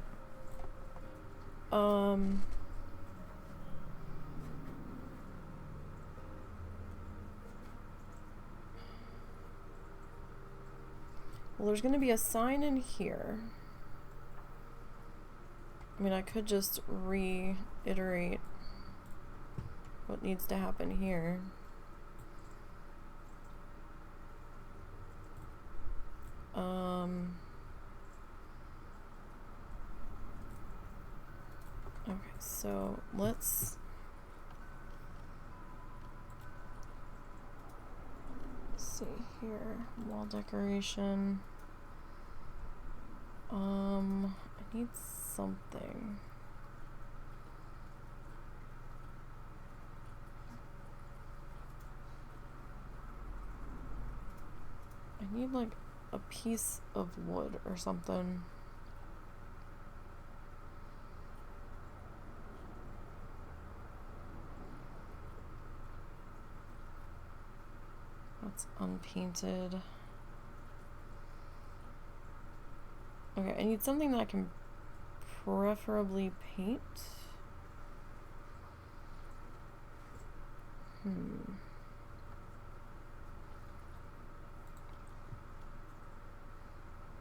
Well, there's gonna be a sign in here. I mean, I could just reiterate what needs to happen here. Okay, so let's see here. Wall decoration. I need something. I need like a piece of wood or something. That's unpainted. Okay, I need something that I can preferably paint.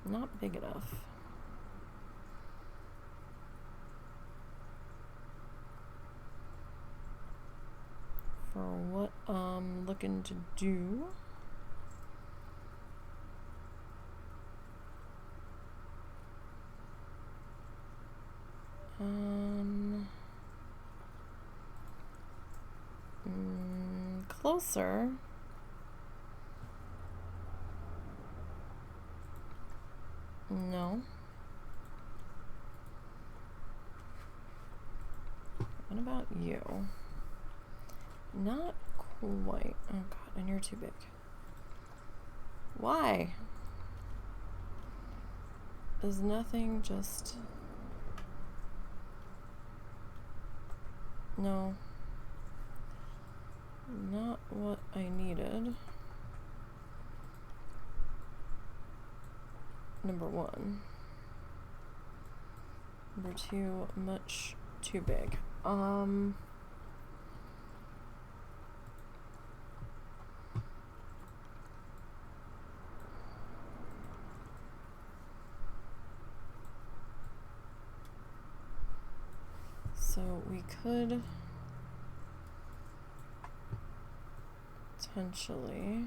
Not big enough. For what I'm looking to do. Closer. No. What about you? Not quite. Oh god, and you're too big. Why? Is nothing just... No. Not what I needed. Number one. Number two, much too big. So we could potentially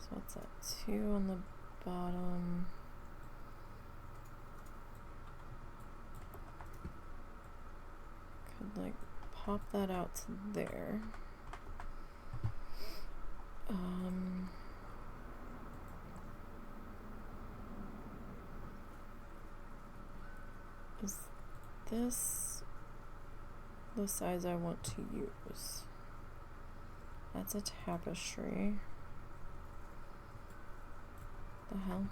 so what's that? 2 on the bottom. Could like pop that out to there. Is this the size I want to use? That's a tapestry. The hell?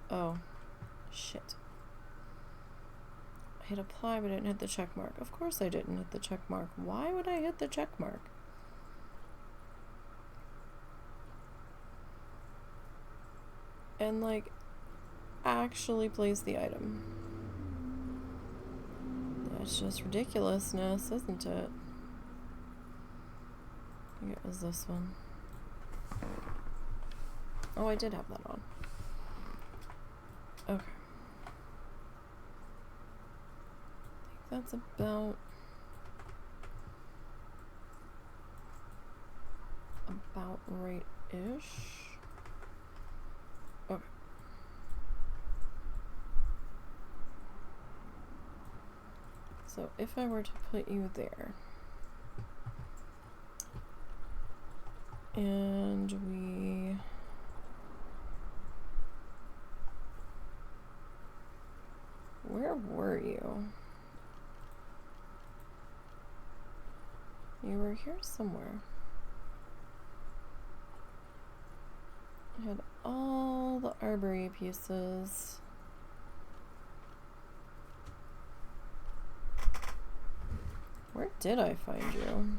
Oh, shit. I hit apply but I didn't hit the check mark. Of course I didn't hit the check mark. Why would I hit the check mark? And like actually place the item. That's just ridiculousness, isn't it? I think it was this one. Oh, I did have that on. Okay. I think that's about right-ish. Okay. So if I were to put you there, and we Where were you? You were here somewhere. I had all the arbory pieces. Where did I find you?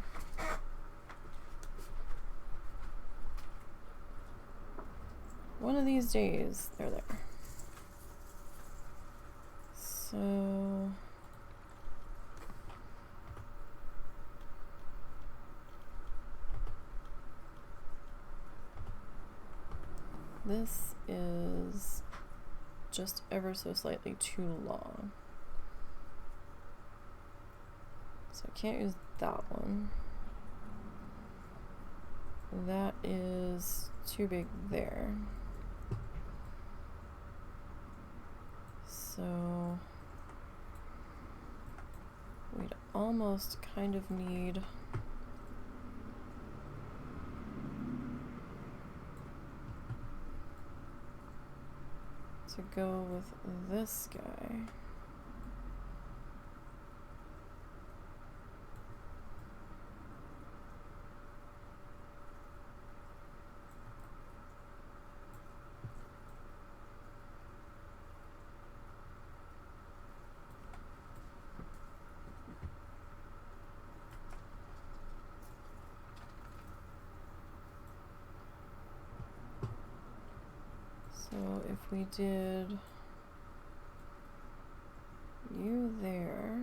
One of these days, they're there. So... this is just ever so slightly too long. So I can't use that one. That is too big there. So we'd almost kind of need to go with this guy. So if we did you there,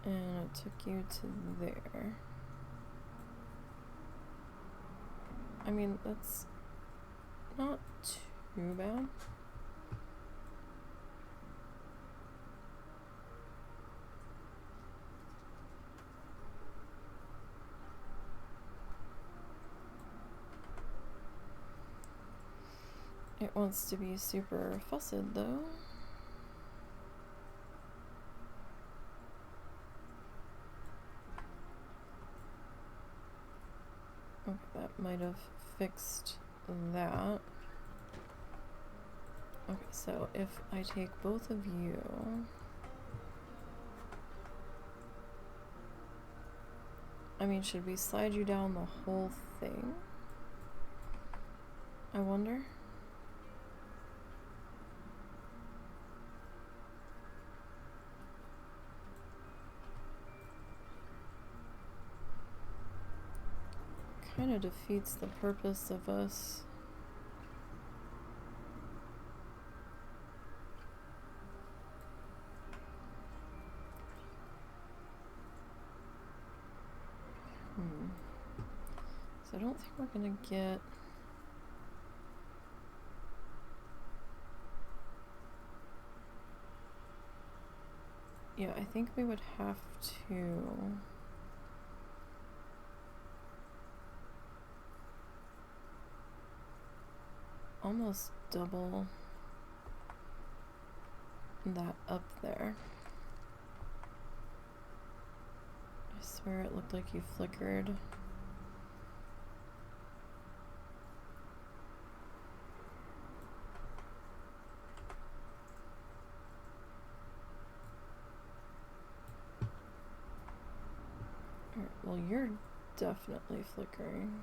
and it took you to there. I mean, that's not too bad. It wants to be super fussed though. Okay, that might have fixed that. Okay, so if I take both of you, I mean, should we slide you down the whole thing? I wonder. Kind of defeats the purpose of us so I don't think we're gonna get I think we would have to almost double that up there. I swear it looked like you flickered. Alright, well, you're definitely flickering.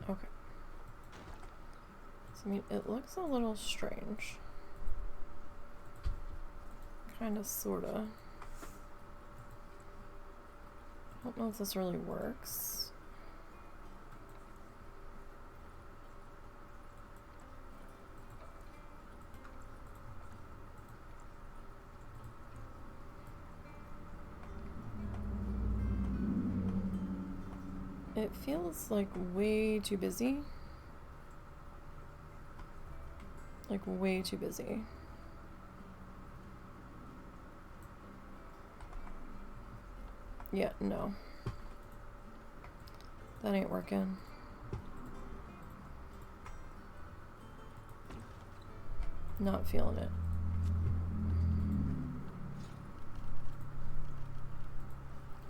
Okay. So, I mean, it looks a little strange. Kinda, sorta. I don't know if this really works. It feels like way too busy. Like way too busy. Yeah, no. That ain't working. Not feeling it.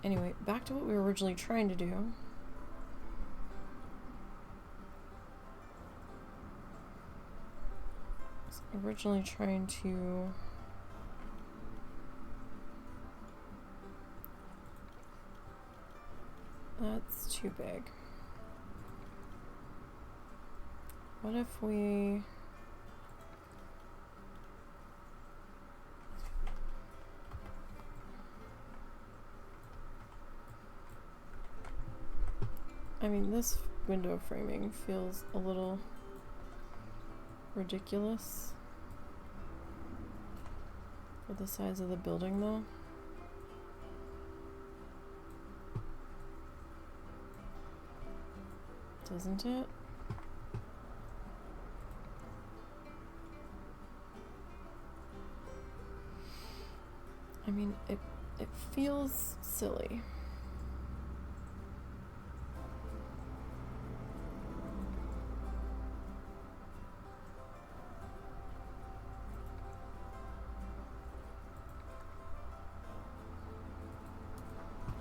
Anyway, back to what we were originally trying to do. Originally trying to that's too big. What if we I mean, this window framing feels a little ridiculous for the size of the building, though. Doesn't it? I mean, it feels silly.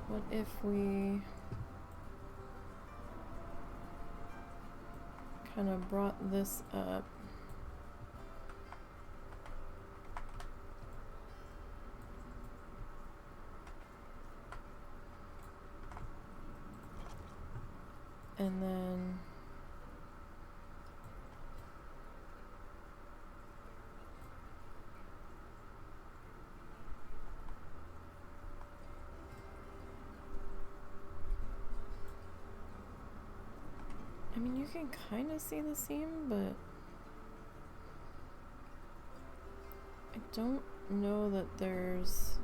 What if we kind of brought this up? And then I mean, you can kind of see the seam, but I don't know that there's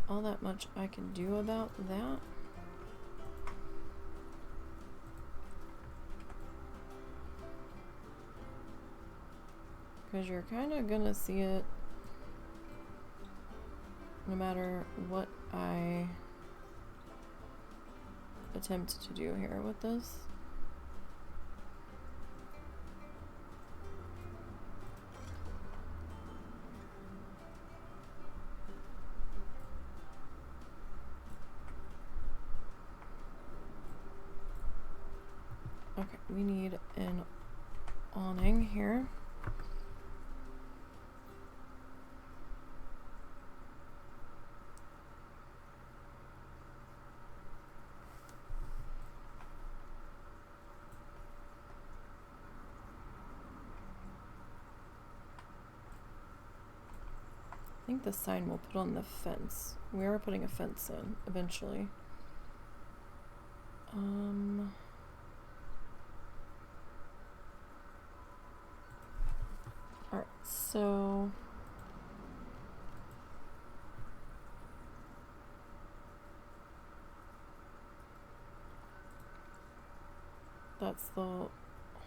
all that much I can do about that. Because you're kind of gonna see it no matter what I attempt to do here with this. Okay, we need an awning here. I think the sign we'll put on the fence. We are putting a fence in eventually. Alright, so that's the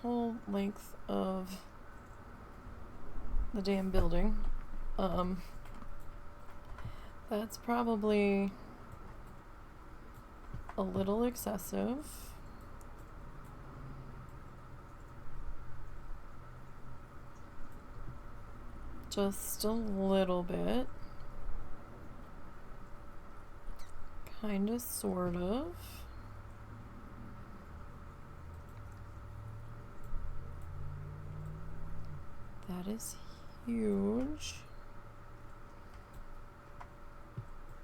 whole length of the damn building. That's probably a little excessive. Just a little bit. Kinda, sort of. That is huge.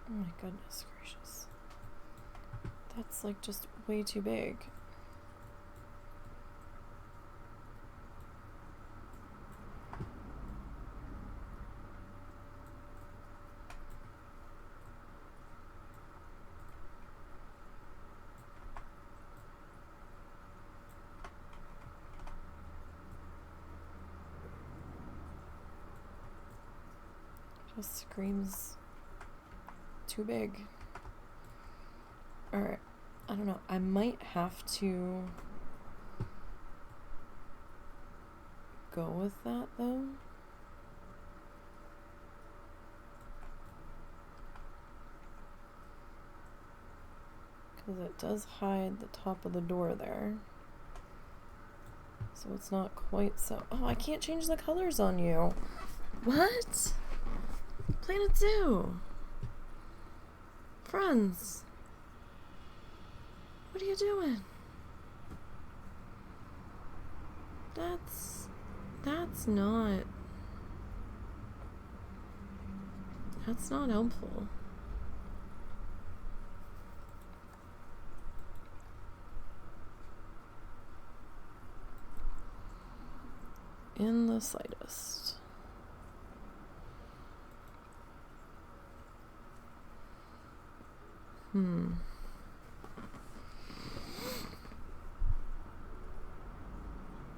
Oh my goodness gracious. That's like just way too big. Just screams too big. Alright, I don't know. I might have to go with that though. Because it does hide the top of the door there. So it's not quite so... Oh, I can't change the colors on you. What? Planet Zoo. Friends. What are you doing? That's not... That's not helpful. In the slightest.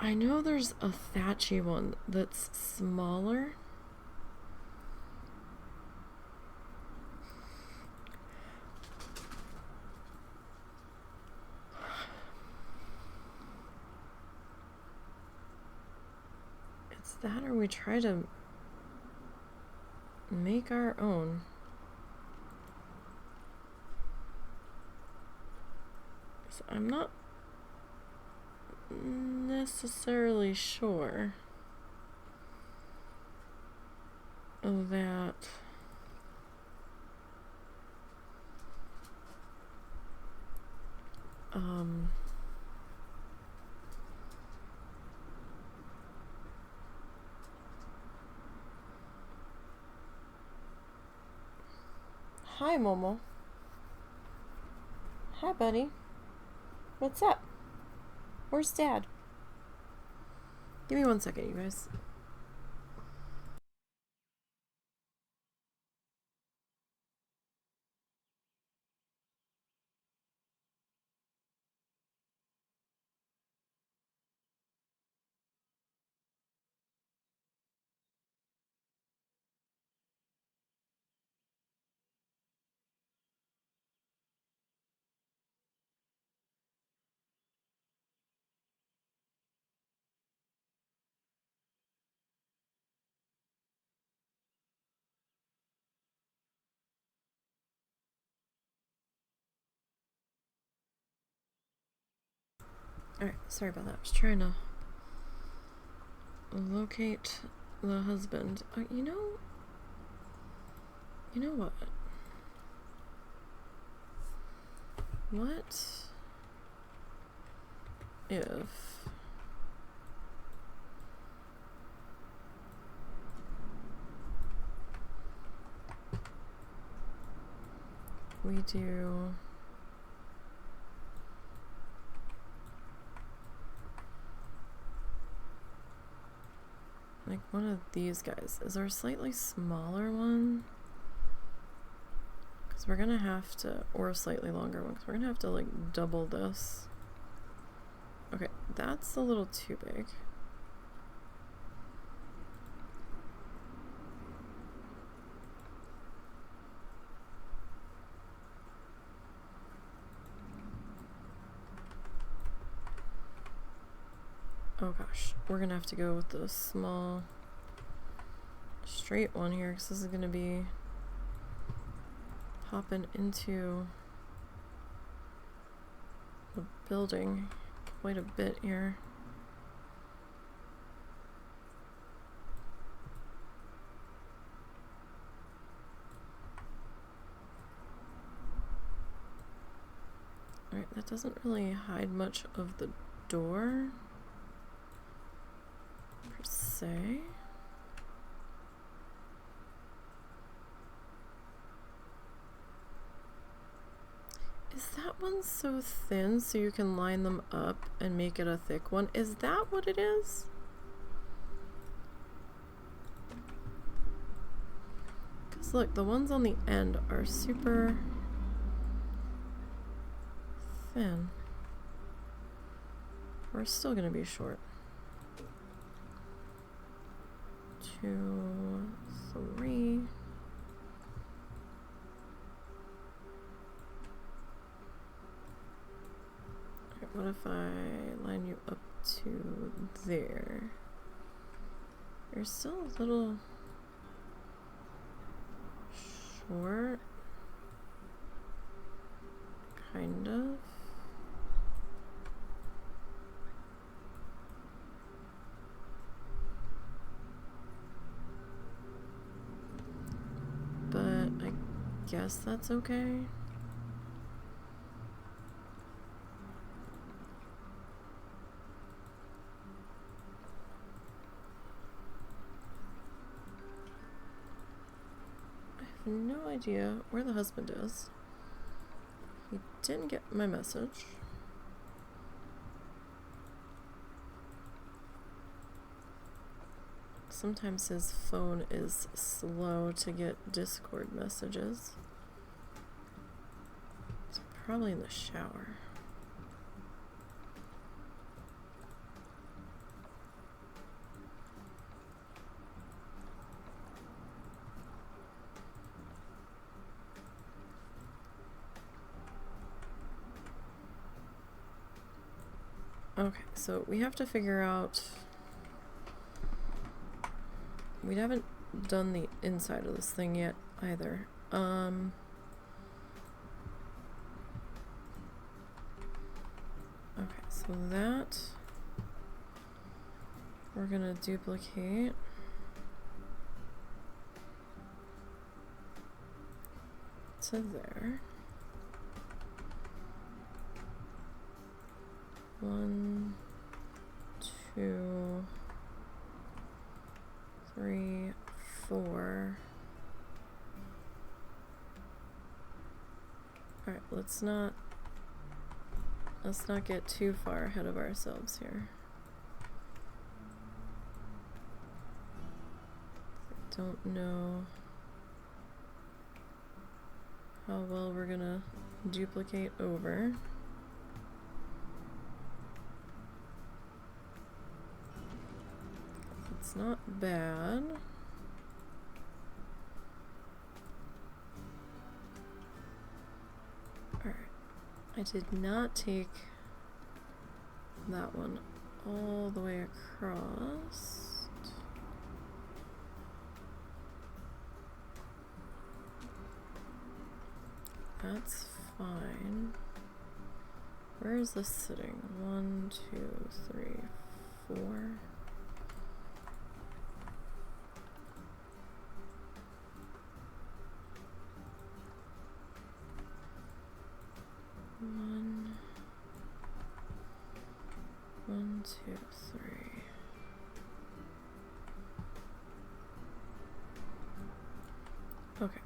I know there's a thatchy one that's smaller. It's that, or we try to make our own. So I'm not necessarily sure of that. Hi, Momo. Hi, buddy. What's up? Where's Dad? Give me 1 second, you guys. Alright, sorry about that. I was trying to locate the husband. You know what? What if we do like one of these guys? Is there a slightly smaller one? Because we're gonna have to, or a slightly longer one, because we're gonna have to like double this. Okay, that's a little too big. Oh gosh, we're gonna have to go with the small straight one here, because this is gonna be hopping into the building quite a bit here. Alright, that doesn't really hide much of the door per se. Is that one so thin so you can line them up and make it a thick one? Is that what it is? Because look, the ones on the end are super thin. We're still gonna be short. 2, 3. What if I line you up to there? You're still a little short. Kind of. But I guess that's okay. I have no idea where the husband is. He didn't get my message. Sometimes his phone is slow to get Discord messages. It's probably in the shower. Okay, so we have to figure out... We haven't done the inside of this thing yet either. Okay, so that we're gonna duplicate. To there. 1, 2, 3, 4. Alright, let's not get too far ahead of ourselves here. I don't know how well we're gonna duplicate over. It's not bad. Alright. I did not take that one all the way across. That's fine. Where is this sitting? 1, 2, 3, 4. One, 2, 3. Okay.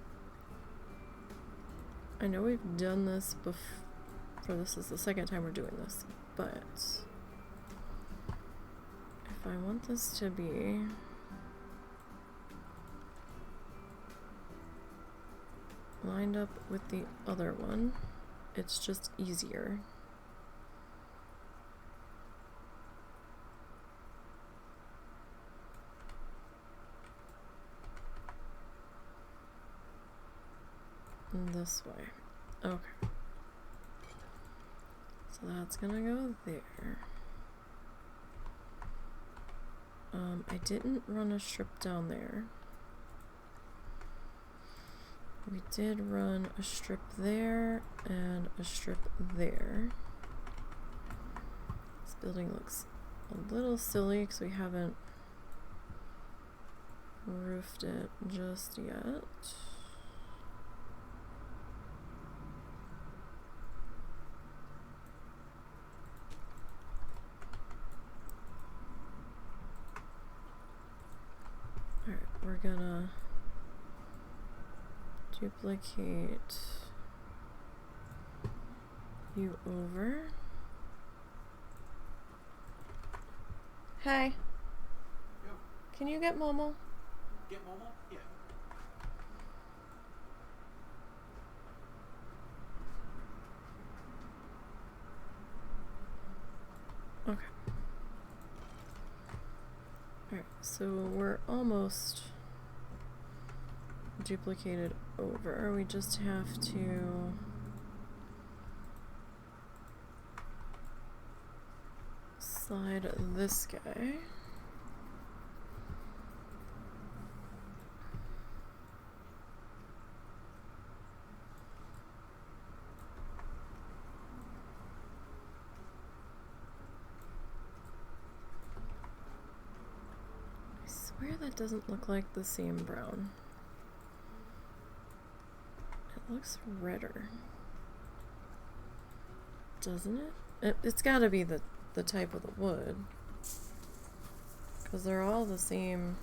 I know we've done this before. This is the second time we're doing this, but if I want this to be lined up with the other one, it's just easier. This way. Okay. So that's gonna go there. I didn't run a strip down there. We did run a strip there and a strip there. This building looks a little silly because we haven't roofed it just yet. Alright, we're gonna duplicate you over. Hi. Yo. Can you get Momo? Get Momo? Yeah. Okay. Alright, so we're almost duplicated over. We just have to slide this guy. swear that doesn't look like the same brown. It looks redder. Doesn't it? It's gotta be the type of the wood. Because they're all the same.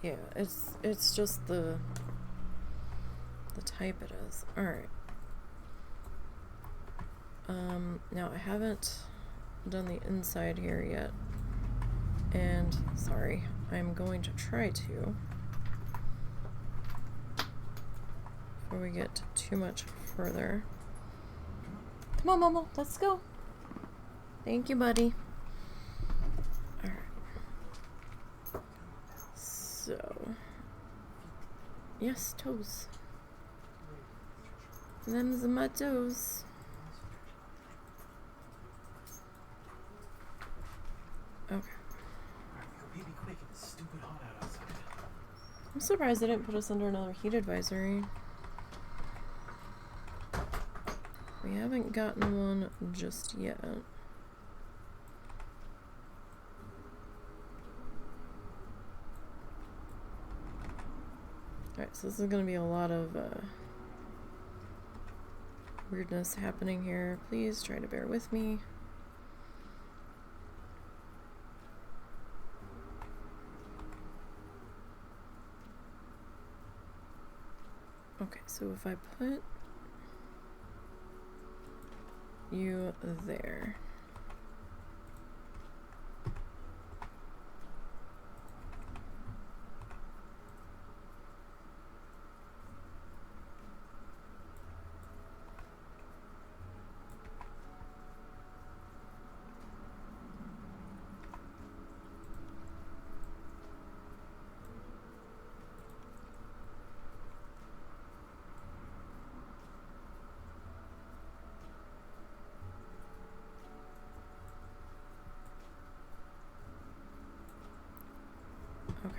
Yeah, it's just the type it is. Alright. Now I haven't done the inside here yet. And, sorry, I'm going to try to. Before we get too much further. Come on, Momo, let's go. Thank you, buddy. Alright. So. Yes, toes. Them's my toes. Okay. I'm surprised they didn't put us under another heat advisory. We haven't gotten one just yet. Alright, so this is going to be a lot of weirdness happening here. Please try to bear with me. Okay, so if I put you there. Okay.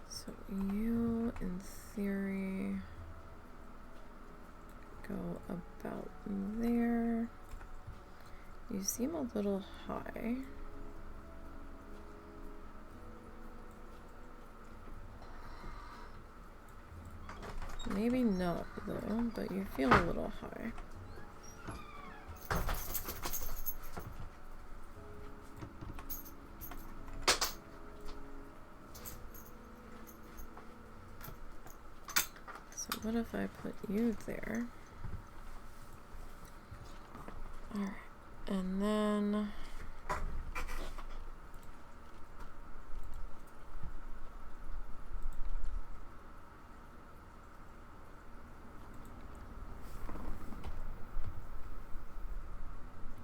So you, in theory, go about there. You seem a little high. Maybe not, though, but you feel a little high. What if I put you there? Alright, and then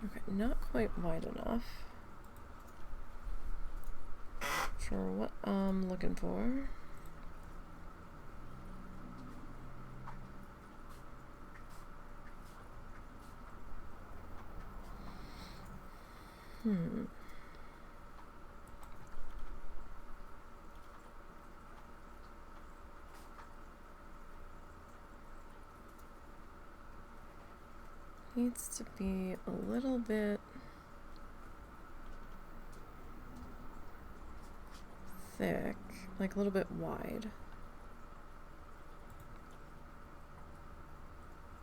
okay, not quite wide enough for what I'm looking for. Needs to be a little bit thick, like a little bit wide.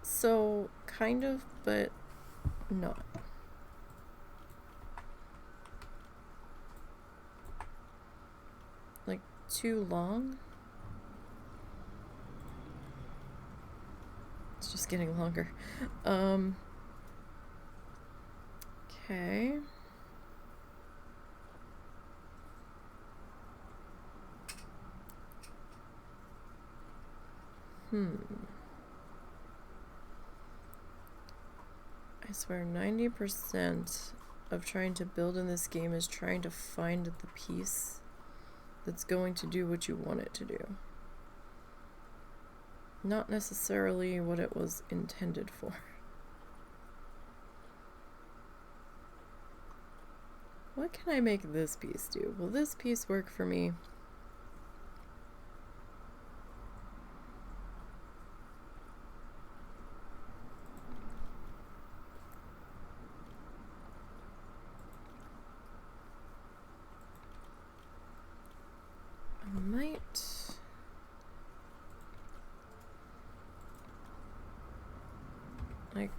So, kind of, but not. Like, too long. It's just getting longer. Okay. I swear 90% of trying to build in this game is trying to find the piece that's going to do what you want it to do. Not necessarily what it was intended for. What can I make this piece do? Will this piece work for me?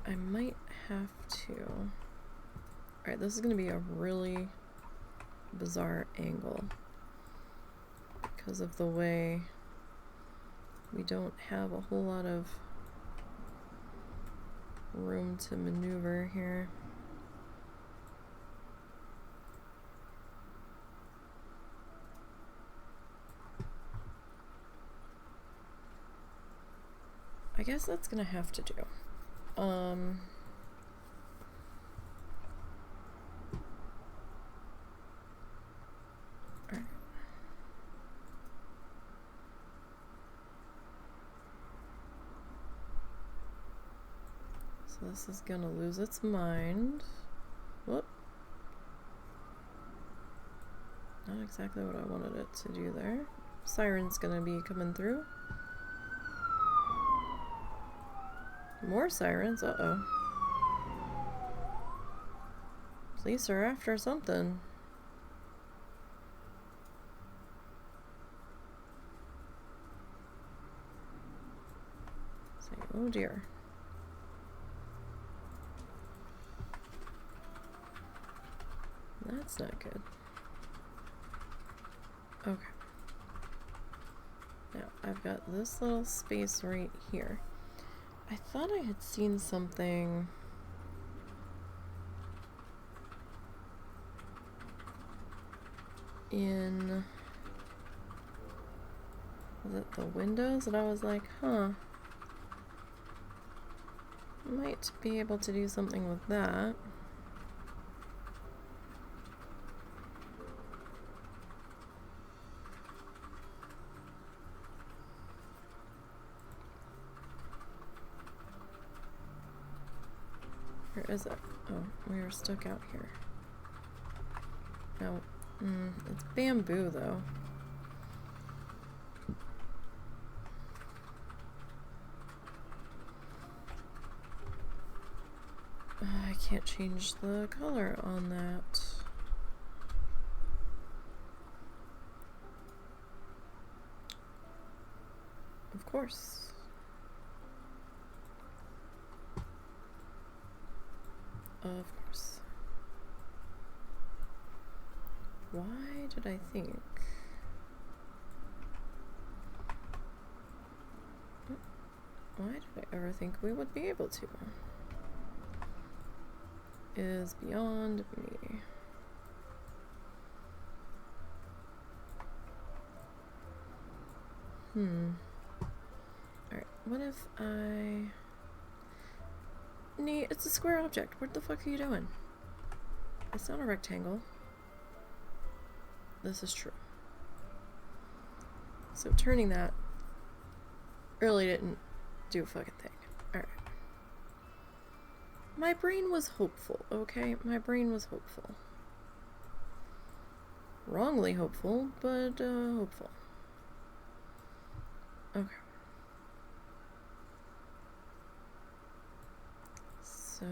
I might have to. Alright, this is going to be a really bizarre angle because of the way we don't have a whole lot of room to maneuver here. I guess that's gonna have to do. Alright. So this is gonna lose its mind. Whoop. Not exactly what I wanted it to do there. Siren's gonna be coming through. More sirens, uh-oh. Police are after something. Say, oh dear. That's not good. Okay. Now, I've got this little space right here. I thought I had seen something in, was it the windows? And I was like, huh, might be able to do something with that. Where is it? Oh, we are stuck out here. No, it's bamboo though. I can't change the color on that. Of course. Of course. Why did I think? Why did I ever think we would be able to? Is beyond me. Alright, what if I... Nee, it's a square object. What the fuck are you doing? It's not a rectangle. This is true. So turning that really didn't do a fucking thing. Alright. My brain was hopeful, okay? My brain was hopeful. Wrongly hopeful, but hopeful. Okay. So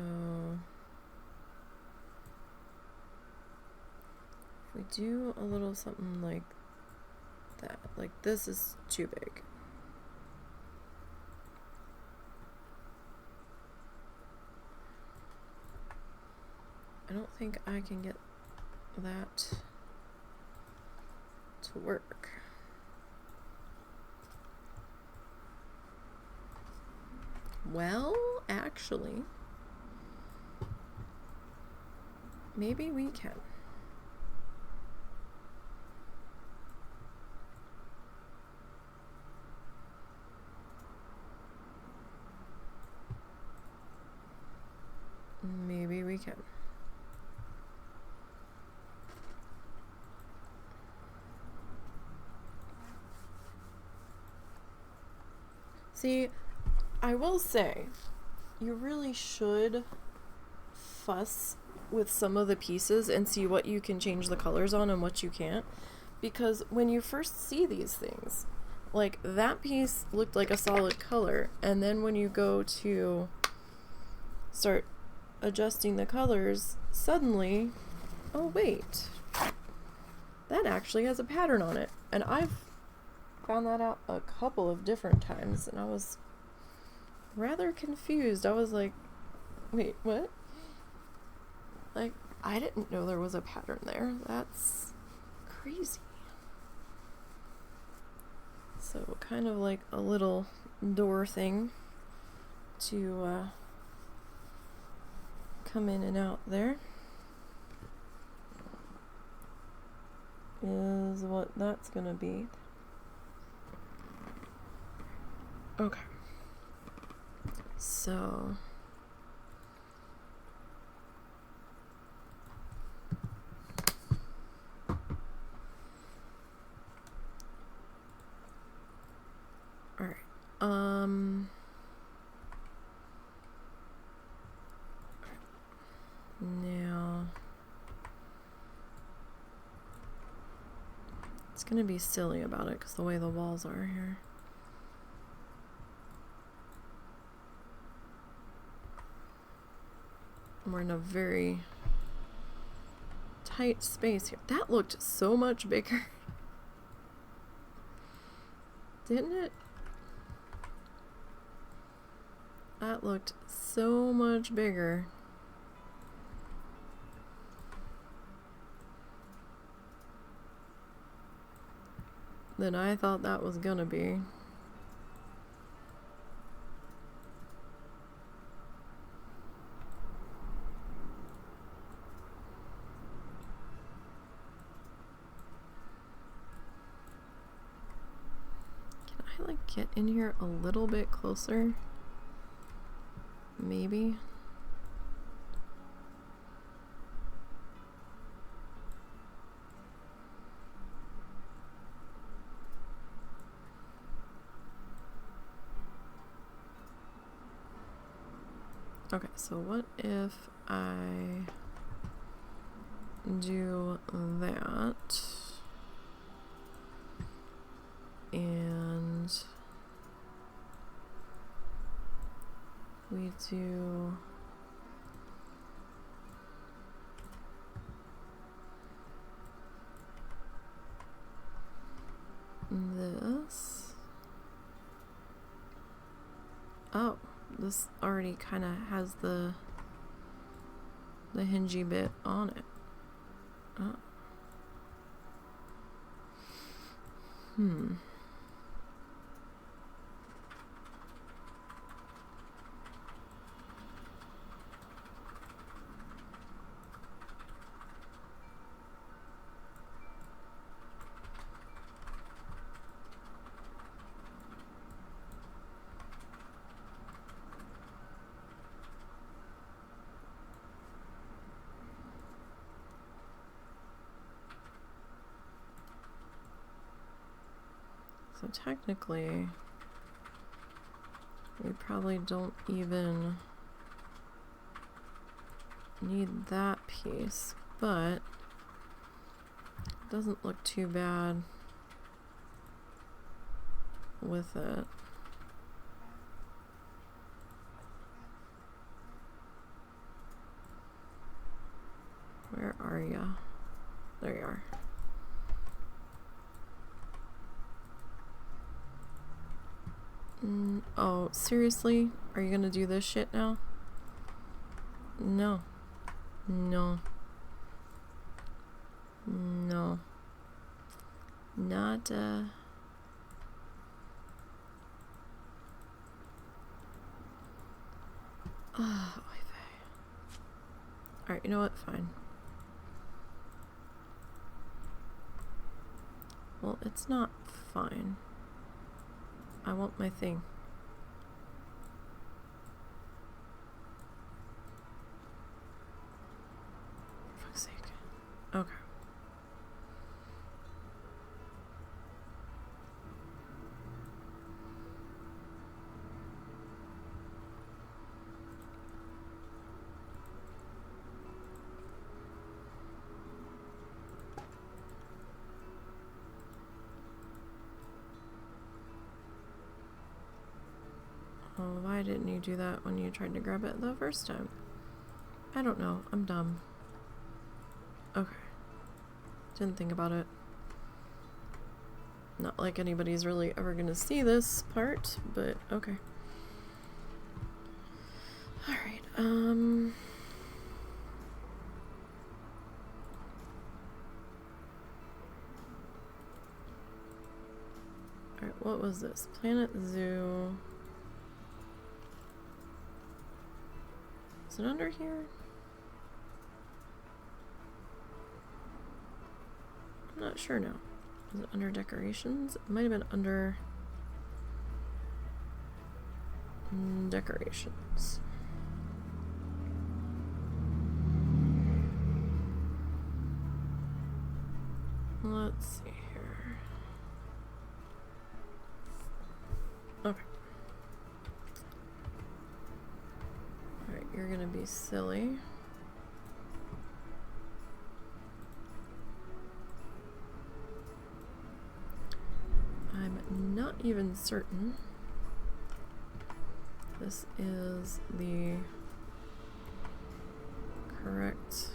if we do a little something like that, like this is too big. I don't think I can get that to work. Well, actually, maybe we can. Maybe we can. See, I will say, you really should fuss with some of the pieces and see what you can change the colors on and what you can't. Because when you first see these things, like that piece looked like a solid color, and then when you go to start adjusting the colors, suddenly, oh wait, that actually has a pattern on it. And I've found that out a couple of different times, and I was rather confused. I was like, Wait, what? Like, I didn't know there was a pattern there. That's crazy. So kind of like a little door thing to come in and out there is what that's gonna be. Okay. So all right. Now it's gonna be silly about it because the way the walls are here. We're in a very tight space here. That looked so much bigger. Didn't it? That looked so much bigger. Than I thought that was gonna be. Can I like get in here a little bit closer? Maybe. Okay, so what if I do that and we do this? Oh. This already kind of has the hingy bit on it. Oh. So technically, we probably don't even need that piece, but it doesn't look too bad with it. Where are ya? There you are. Oh, seriously? Are you gonna do this shit now? No. No. No. Not, Oh, alright, you know what? Fine. Well, it's not fine. I want my thing. For fuck's sake. Okay. Well, why didn't you do that when you tried to grab it the first time? I don't know. I'm dumb. Okay. Didn't think about it. Not like anybody's really ever gonna see this part, but okay. Alright, Alright, what was this? Planet Zoo. Is it under here? I'm not sure now. Is it under decorations? It might have been under decorations. Let's see here. Okay. Alright, you're gonna be silly. I'm not even certain this is the correct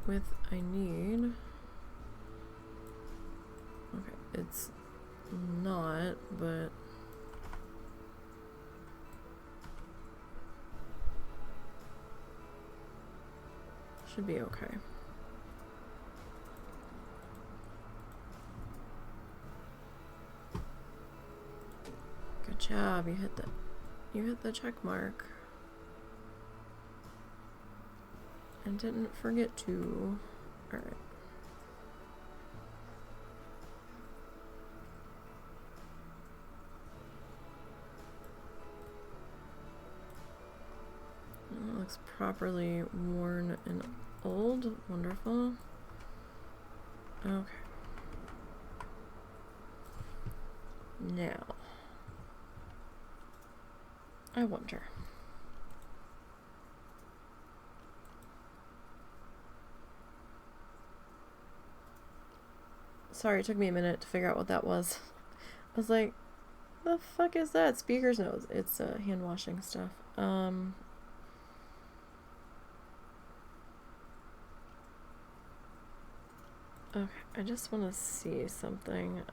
width I need. Okay, it's not, but should be okay. Good job, you hit the check mark. And didn't forget to. Alright. That looks properly worn and old. Wonderful. Okay. Now, I wonder. Sorry, it took me a minute to figure out what that was. I was like, the fuck is that? Speaker's nose. It's hand washing stuff. Okay, I just want to see something.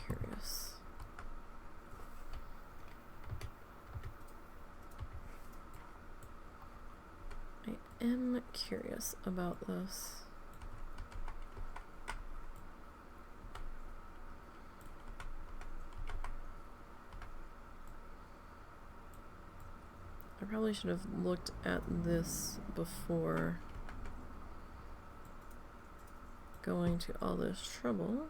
Curious. I am curious about this. I probably should have looked at this before going to all this trouble.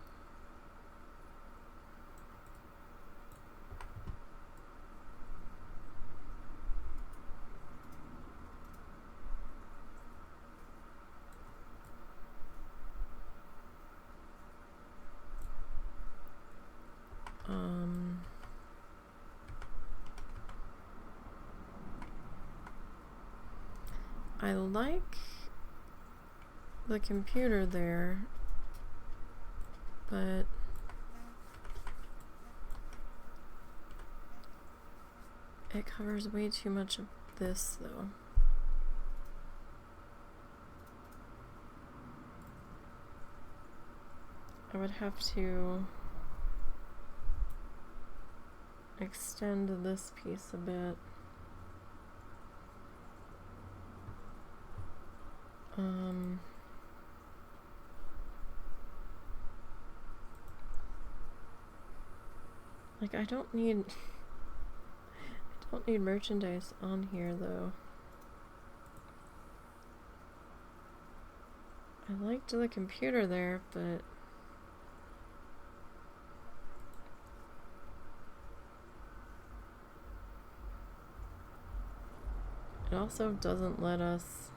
I like the computer there, but it covers way too much of this, though. I would have to extend this piece a bit. Like I don't need merchandise on here though. I liked the computer there, but it also doesn't let us.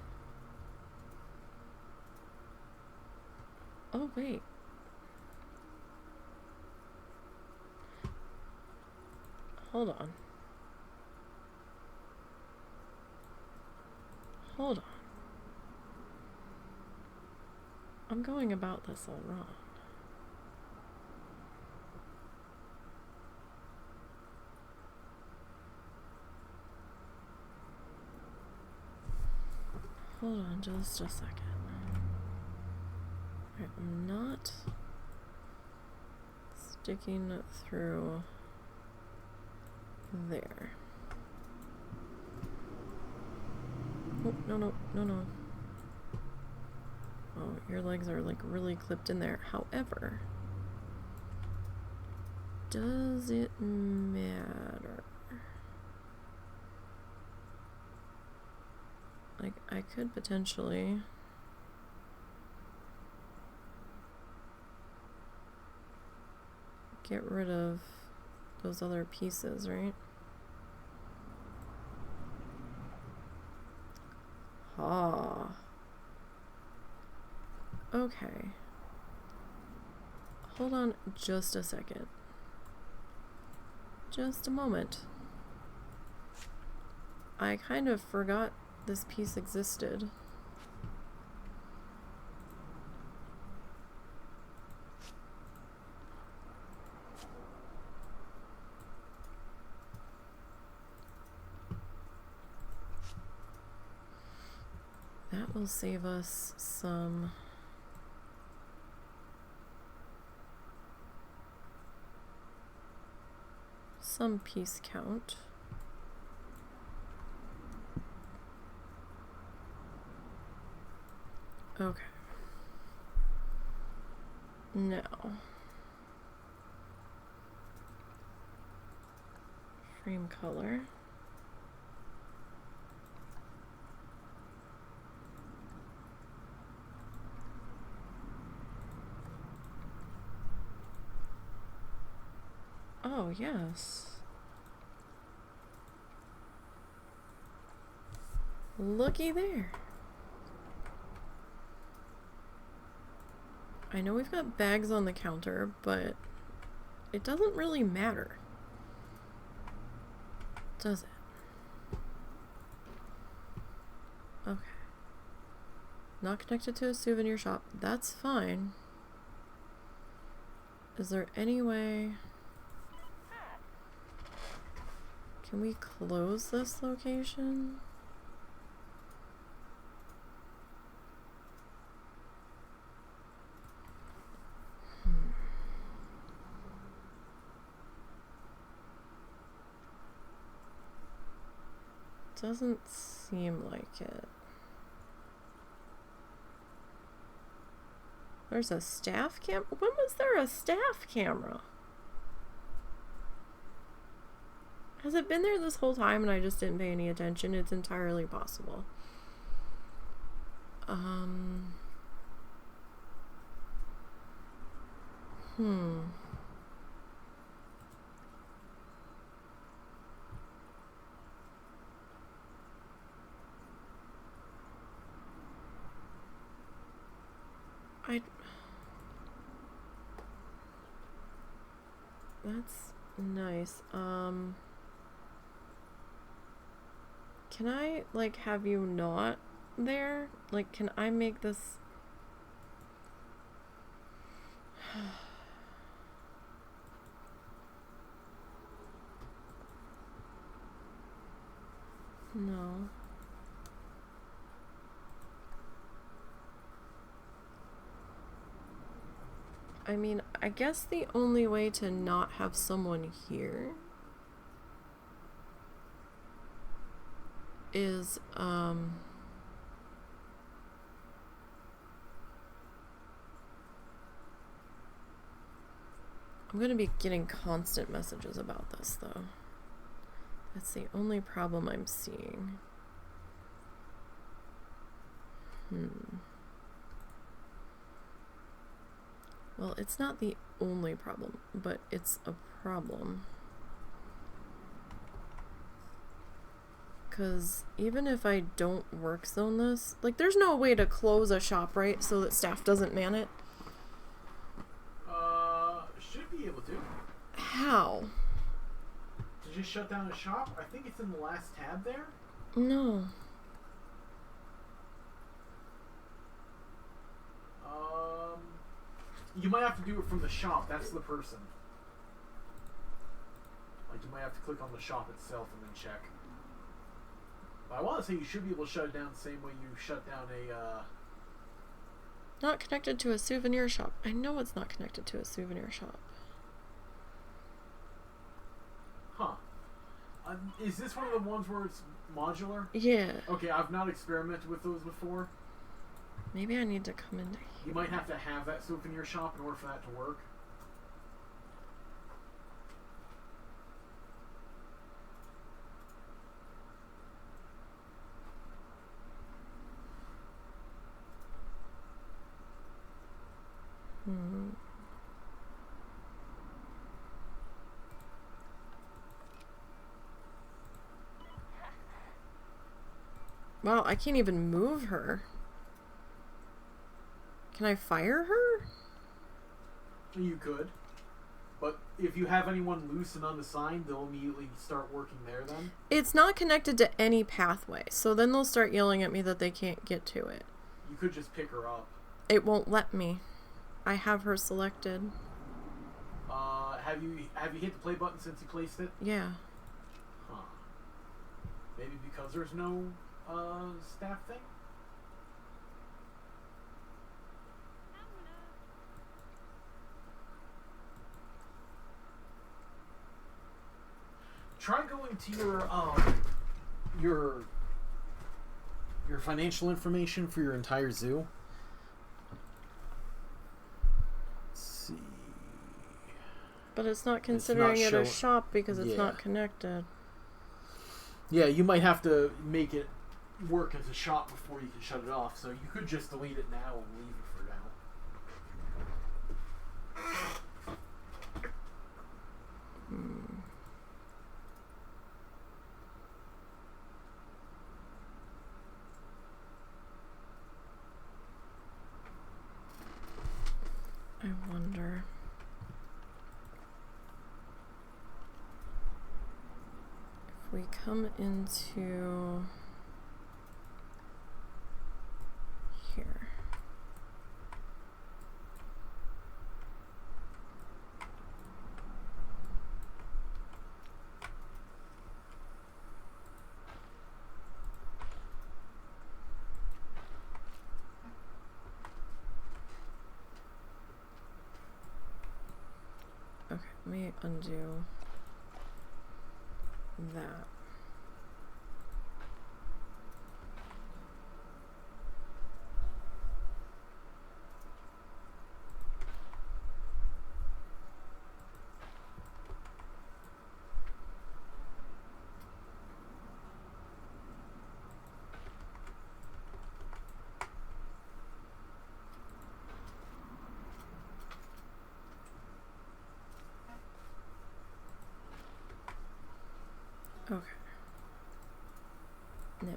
Oh wait. Hold on. Hold on. I'm going about this all wrong. Hold on just a second. Alright, I'm not sticking through there. Oh, no, no, no, no. Oh, your legs are like really clipped in there. However, does it matter? Like, I could potentially get rid of those other pieces, right? Ah. Okay. Hold on just a second. Just a moment. I kind of forgot this piece existed. That will save us some piece count. Okay. Now, frame color. Oh, yes. Looky there. I know we've got bags on the counter, but it doesn't really matter, does it? Okay. Not connected to a souvenir shop. That's fine. Is there any way... Can we close this location? Doesn't seem like it. There's a staff cam. When was there a staff camera? Has it been there this whole time and I just didn't pay any attention? It's entirely possible. That's nice. Can I, like, have you not there? Like, can I make this... No. I mean, I guess the only way to not have someone here is, I'm gonna be getting constant messages about this, though. That's the only problem I'm seeing. Well, it's not the only problem, but it's a problem. Because even if I don't work zone this, like, there's no way to close a shop, right? So that staff doesn't man it? Should be able to. How? To just shut down a shop? I think it's in the last tab there. No. You might have to do it from the shop. That's the person. Like, you might have to click on the shop itself and then check. I want to say you should be able to shut it down the same way you shut down a... Not connected to a souvenir shop. I know it's not connected to a souvenir shop. Huh. Is this one of the ones where it's modular? Yeah. Okay, I've not experimented with those before. Maybe I need to come into here. You might have to have that souvenir shop in order for that to work. Wow, I can't even move her. Can I fire her? You could. But if you have anyone loose and unassigned, they'll immediately start working there then. It's not connected to any pathway, so then they'll start yelling at me that they can't get to it. You could just pick her up. It won't let me. I have her selected. Have you hit the play button since you placed it? Yeah. Huh. Maybe because there's no staff thing? Try going to your financial information for your entire zoo. Let's see. But it's not considering it a shop because it's Yeah. not connected. Yeah, you might have to make it work as a shop before you can shut it off. So you could just delete it now and leave it for now. I wonder. If we come into here. Okay, let me undo that. Okay. Now.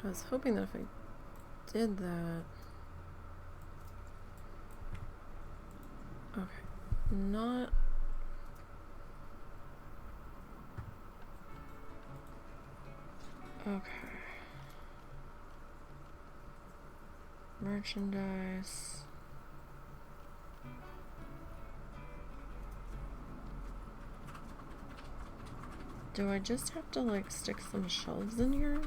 I was hoping that if I did that. Okay. Not. Okay. Merchandise. Do I just have to like stick some shelves in here?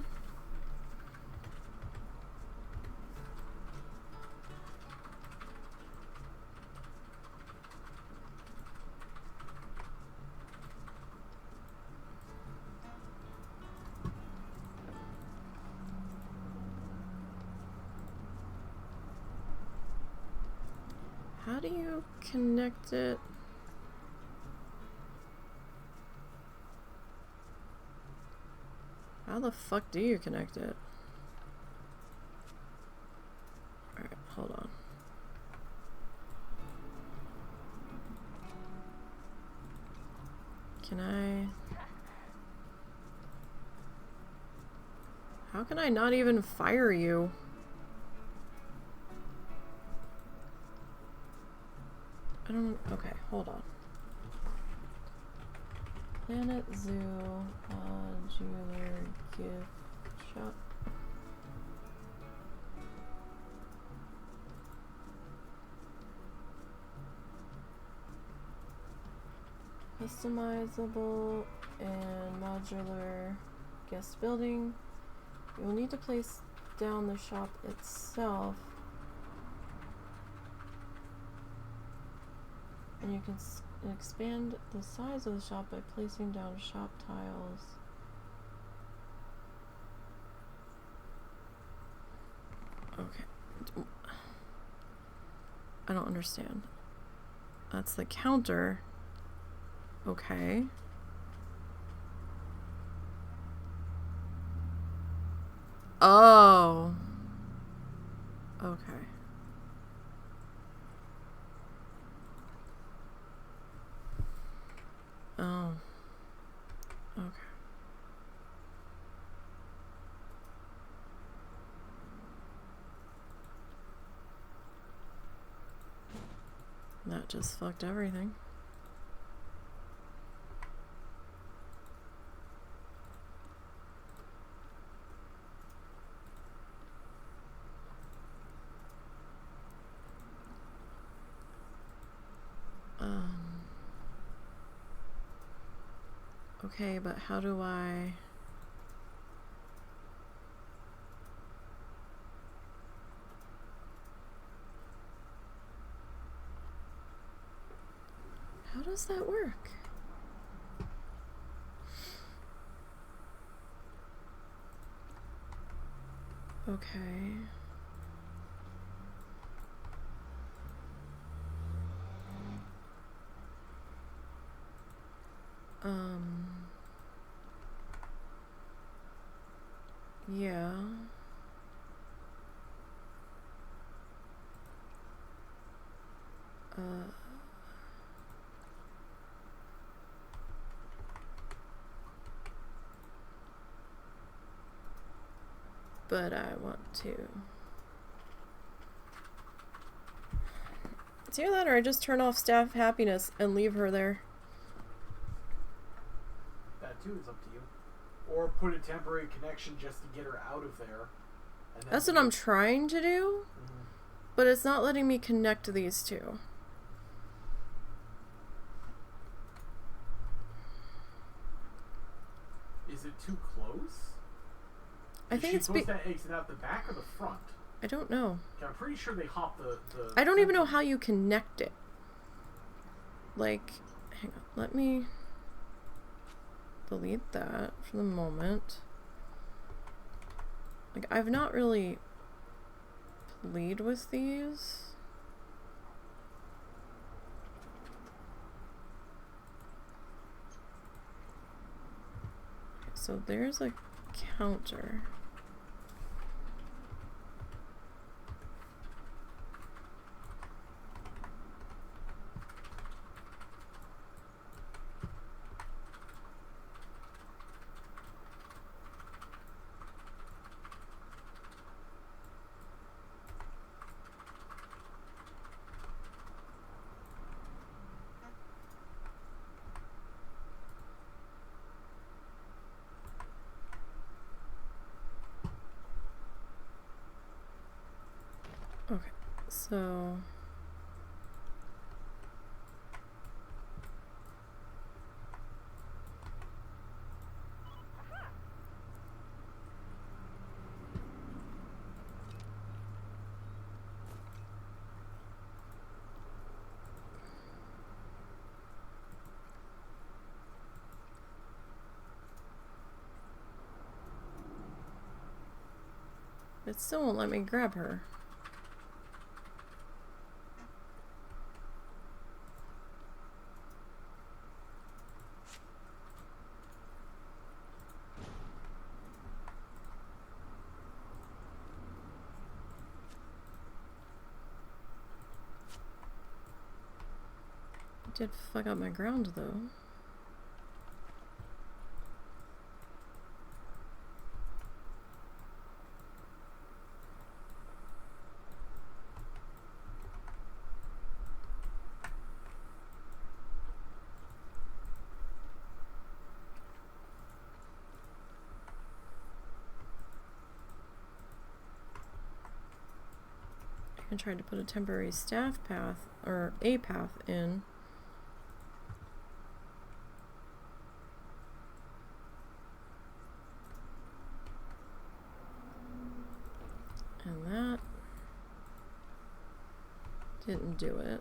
How do you connect it? How the fuck do you connect it? Alright, hold on. Can I... How can I not even fire you? I don't... Okay, hold on. Planet Zoo modular gift shop. Customizable and modular guest building. You will need to place down the shop itself, and you can expand the size of the shop by placing down shop tiles. Okay. I don't understand. That's the counter. Okay. Oh. Okay. Oh. Okay. That just fucked everything. Okay, but how do I... How does that work? Okay. Yeah. But I want to... It's either that or I just turn off staff happiness and leave her there. That too is up to you. Or put a temporary connection just to get her out of there. And then That's what I'm trying to do, but it's not letting me connect to these two. Is it too close? I think it's supposed to exit out the back or the front? I don't know. Okay, I'm pretty sure they hop the I don't even know how you connect it. Like, hang on, let me delete that for the moment. Like, I've not really played with these. Okay, so there's a counter. Okay, so it still won't let me grab her. It did fuck up my ground though. I tried to put a temporary staff path, or a path in. And that didn't do it.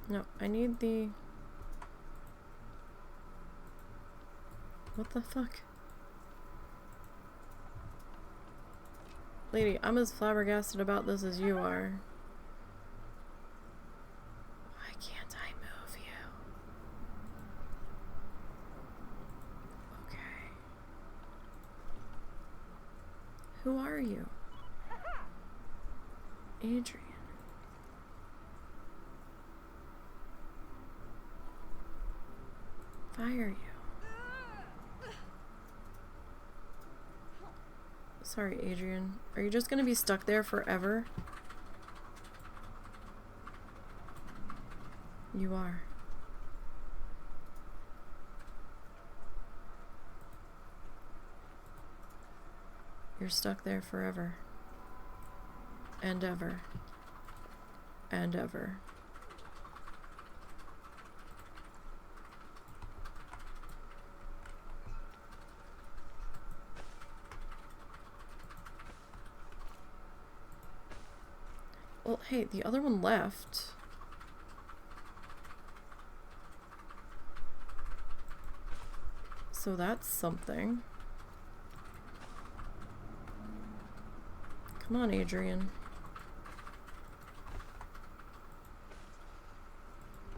No, I need the... What the fuck? Lady, I'm as flabbergasted about this as you are. Why can't I move you? Okay. Who are you? Adrian. Fire you. Sorry, Adrian. Are you just gonna be stuck there forever? You are. You're stuck there forever. And ever. And ever. Well, hey, the other one left. So that's something. Come on, Adrian.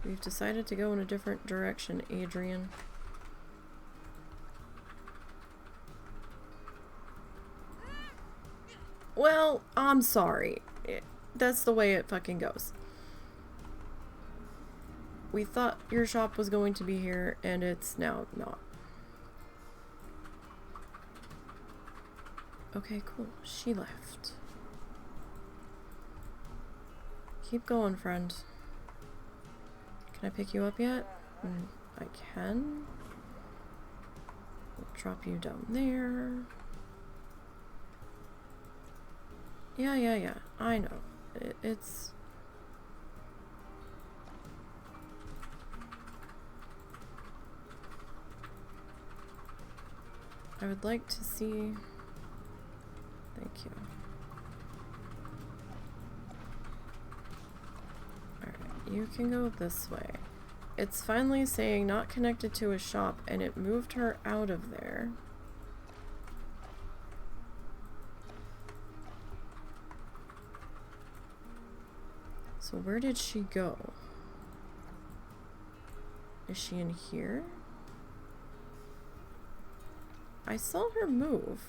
We've decided to go in a different direction, Adrian. Well, I'm sorry. That's the way it fucking goes. We thought your shop was going to be here, and it's now not. Okay, cool. She left. Keep going, friend. Can I pick you up yet? I can. We'll drop you down there. Yeah. I know. It's... I would like to see... Thank you. Alright, you can go this way. It's finally saying not connected to a shop, and it moved her out of there. So where did she go? Is she in here? I saw her move.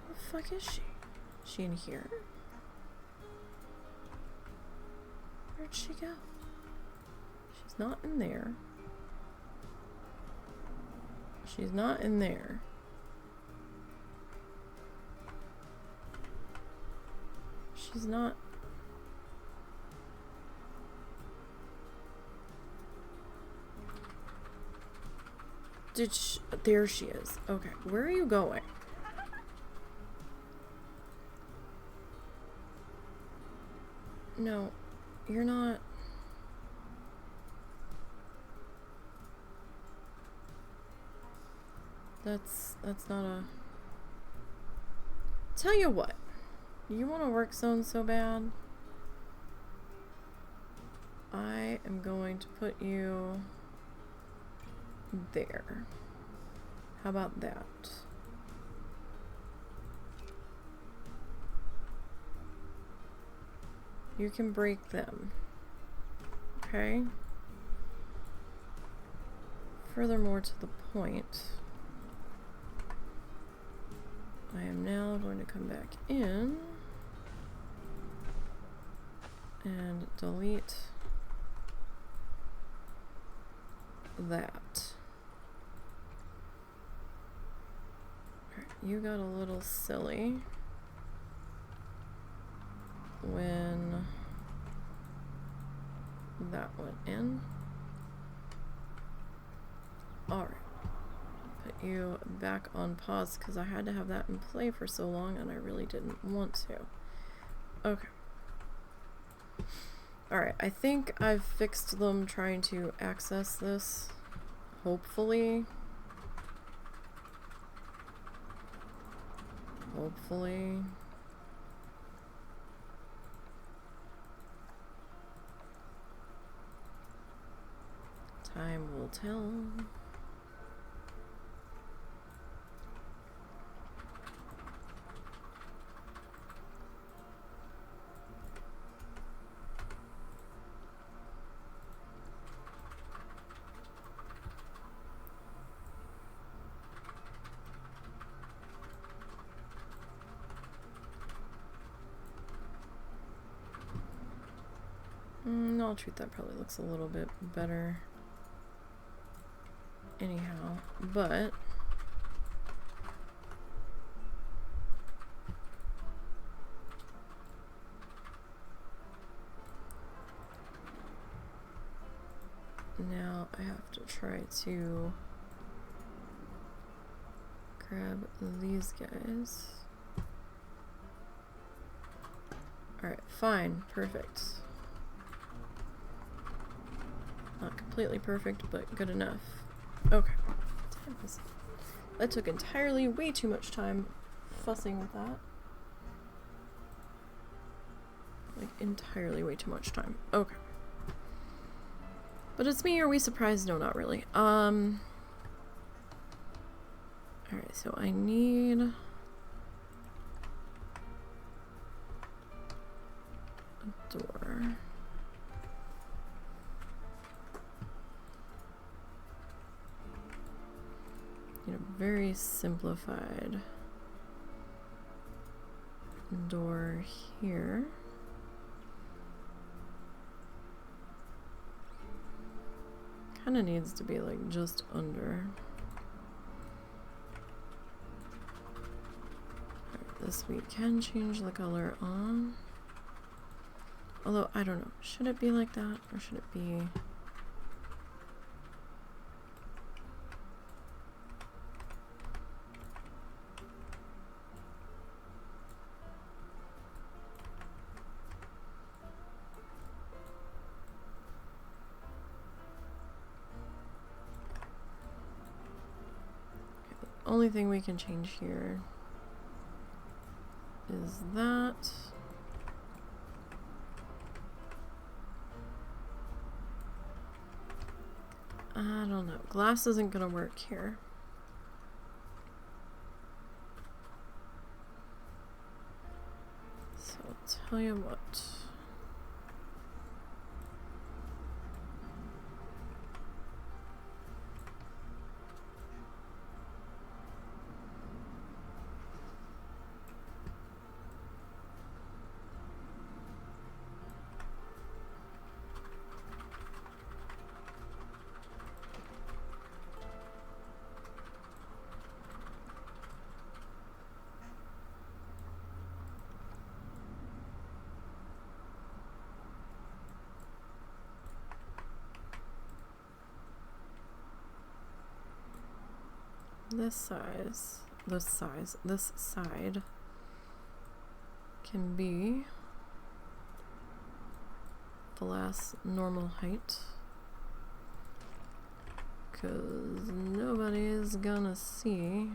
Where the fuck is she? Is she in here? Where'd she go? She's not in there. She's not in there. She's not... There she is. Okay, where are you going? No, you're not... That's not a... Tell you what. You want a work zone so bad? I am going to put you there. How about that? You can break them. Okay? furthermore to the point, I am now going to come back in and delete that. Alright, you got a little silly when that went in. Alright. Put you back on pause because I had to have that in play for so long and I really didn't want to. Okay. Alright, I think I've fixed them trying to access this. Hopefully. Hopefully. Time will tell. No, truth, that probably looks a little bit better. Anyhow, but now I have to try to grab these guys. Alright, fine, perfect. Not completely perfect, but good enough. Okay. That took entirely way too much time fussing with that. Like, entirely way too much time. Okay. But it's me, are we surprised? No, not really. Alright, so I need a door. You know, very simplified door here. Kind of needs to be like just under. Right, this we can change the color on. Although, I don't know. Should it be like that or should it be... Only thing we can change here is that. I don't know. Glass isn't gonna work here. So I'll tell you what. This side can be the last normal height, because nobody's gonna see.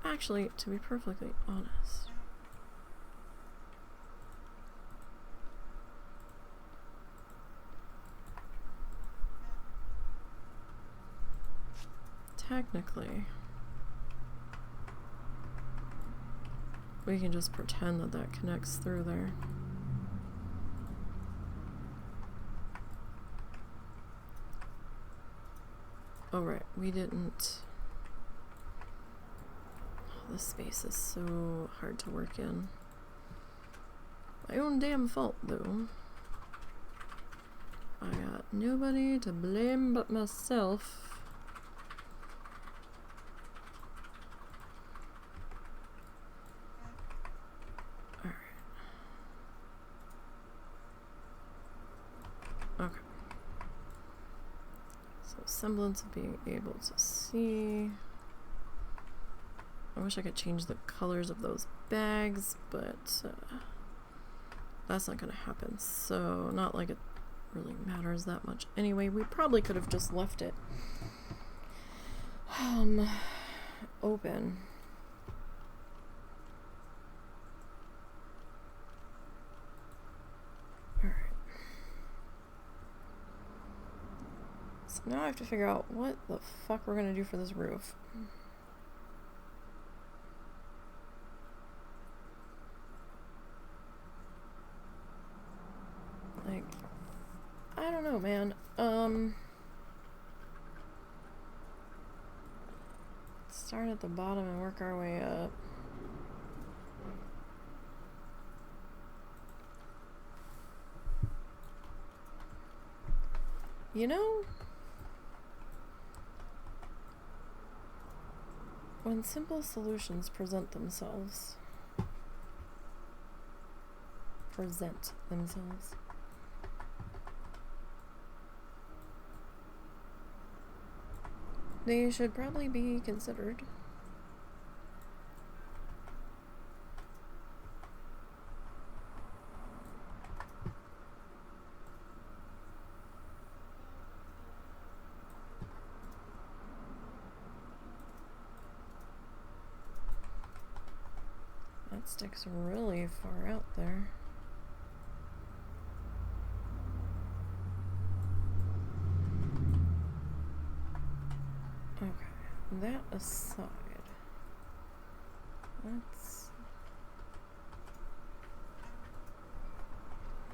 Actually, to be perfectly honest, technically, we can just pretend that that connects through there. Oh, right. We didn't... This space is so hard to work in. My own damn fault, though. I got nobody to blame but myself. Alright. Okay. So, semblance of being able to see. I wish I could change the colors of those bags, but that's not gonna happen. So, not like it really matters that much. Anyway, we probably could have just left it open. Alright. So now I have to figure out what the fuck we're gonna do for this roof. Like, I don't know, man. Start at the bottom and work our way up. You know, when simple solutions present themselves, they should probably be considered. That sticks really far out there. Okay, that aside, that's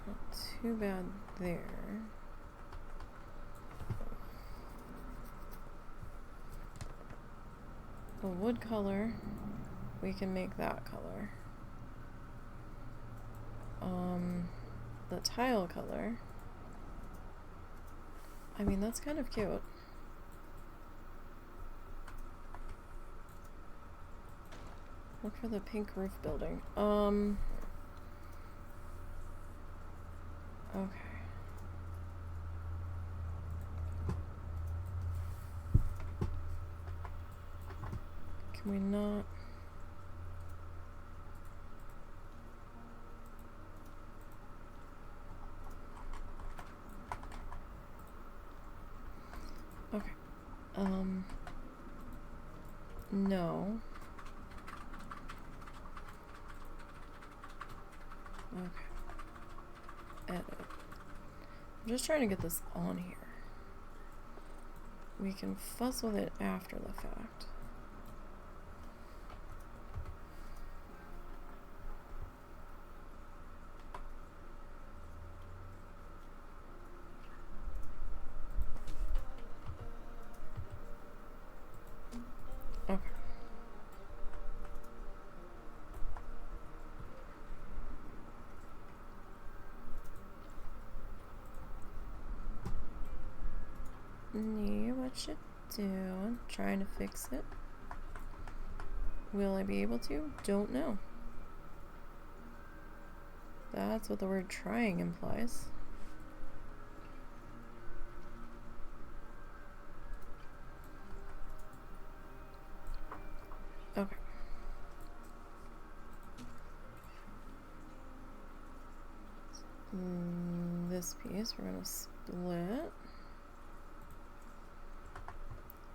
not too bad there. The wood color, we can make that color. The tile color, I mean, that's kind of cute. Look for the pink roof building. Okay. Can we not? Okay. No. Okay. Edit. I'm just trying to get this on here. We can fuss with it after the fact. Okay. Nee, what you doing? Trying to fix it. Will I be able to? Don't know. That's what the word trying implies. Okay. This piece we're gonna split.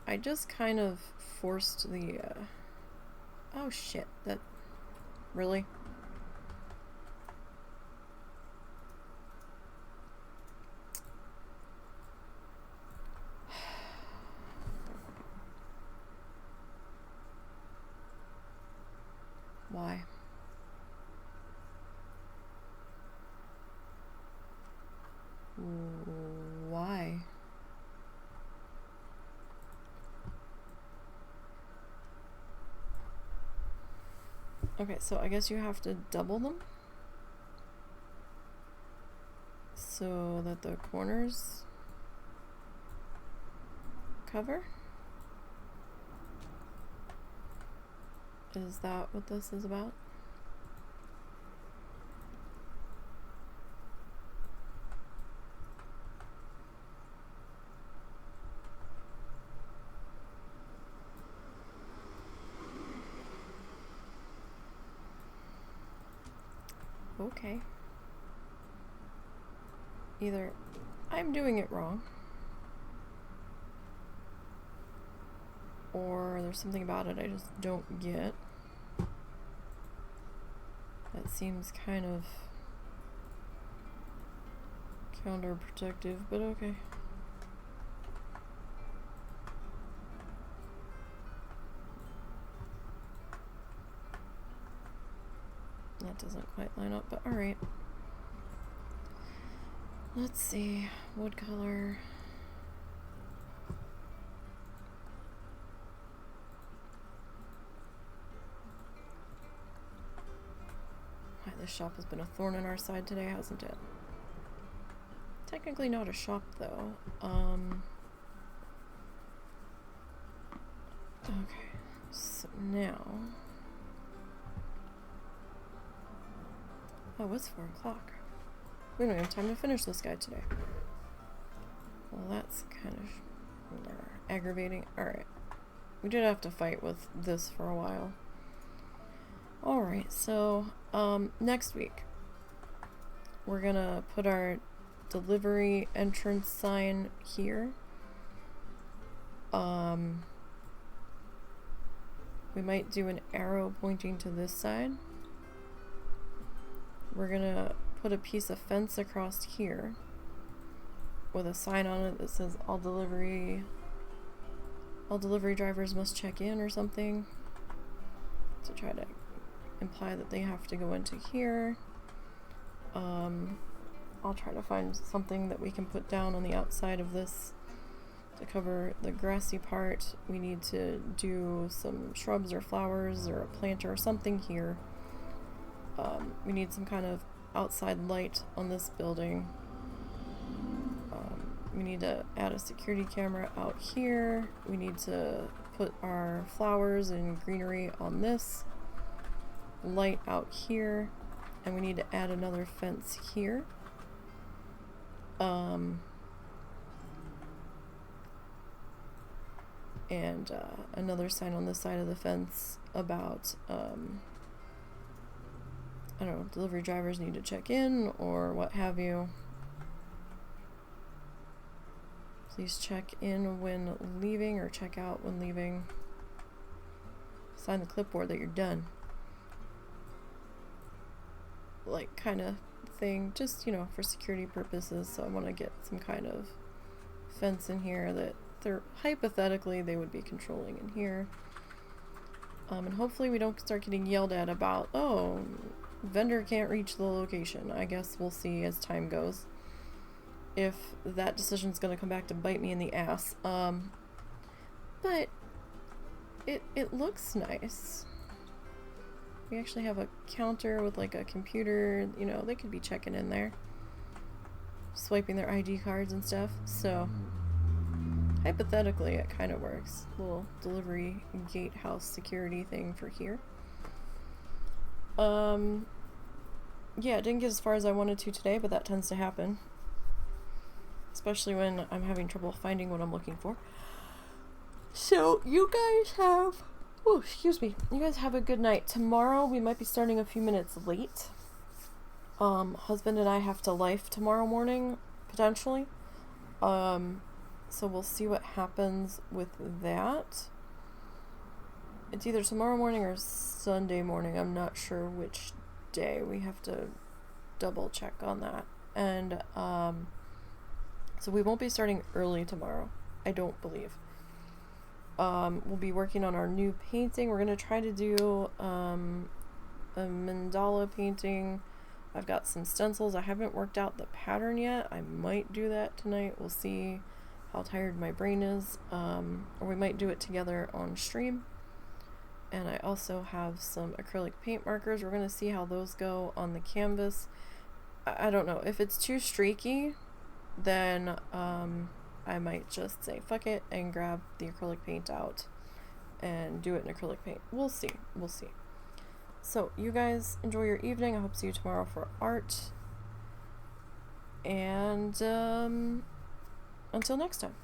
I just kind of forced the, oh shit, that, really? Why? Why? Okay, so I guess you have to double them so that the corners cover. Is that what this is about? Okay. Either I'm doing it wrong, or there's something about it I just don't get. That seems kind of counterproductive, but okay. That doesn't quite line up, but alright. Let's see. Wood color. Why, this shop has been a thorn in our side today, hasn't it? Technically not a shop, though. Okay. So now... Oh, it's 4 o'clock. We don't have time to finish this guy today. Well, that's kind of aggravating. Alright. We did have to fight with this for a while. Alright, so, next week, we're gonna put our delivery entrance sign here. We might do an arrow pointing to this side. We're gonna put a piece of fence across here with a sign on it that says all delivery drivers must check in or something, to try to imply that they have to go into here. I'll try to find something that we can put down on the outside of this to cover the grassy part. We need to do some shrubs or flowers or a planter or something here. We need some kind of outside light on this building. We need to add a security camera out here. We need to put our flowers and greenery on this. Light out here. And we need to add another fence here. And another sign on this side of the fence about I don't know, delivery drivers need to check in or what have you. Please check in when leaving or check out when leaving. Sign the clipboard that you're done. Like, kind of thing. Just, you know, for security purposes. So I want to get some kind of fence in here that they're hypothetically they would be controlling in here. And hopefully we don't start getting yelled at about, oh, vendor can't reach the location. I guess we'll see as time goes if that decision's gonna come back to bite me in the ass. But it looks nice. We actually have a counter with like a computer, you know, they could be checking in there, swiping their ID cards and stuff. So hypothetically it kind of works. Little delivery gatehouse security thing for here. Yeah, it didn't get as far as I wanted to today, but that tends to happen. Especially when I'm having trouble finding what I'm looking for. So, you guys have... Oh, excuse me. You guys have a good night. Tomorrow, we might be starting a few minutes late. Husband and I have to life tomorrow morning, potentially. So we'll see what happens with that. It's either tomorrow morning or Sunday morning. I'm not sure which day. We have to double check on that. And so we won't be starting early tomorrow, I don't believe. We'll be working on our new painting. We're going to try to do a mandala painting. I've got some stencils. I haven't worked out the pattern yet. I might do that tonight. We'll see how tired my brain is. Or we might do it together on stream. And I also have some acrylic paint markers. We're going to see how those go on the canvas. I don't know. If it's too streaky, then I might just say fuck it and grab the acrylic paint out and do it in acrylic paint. We'll see. We'll see. So, you guys enjoy your evening. I hope to see you tomorrow for art. And until next time.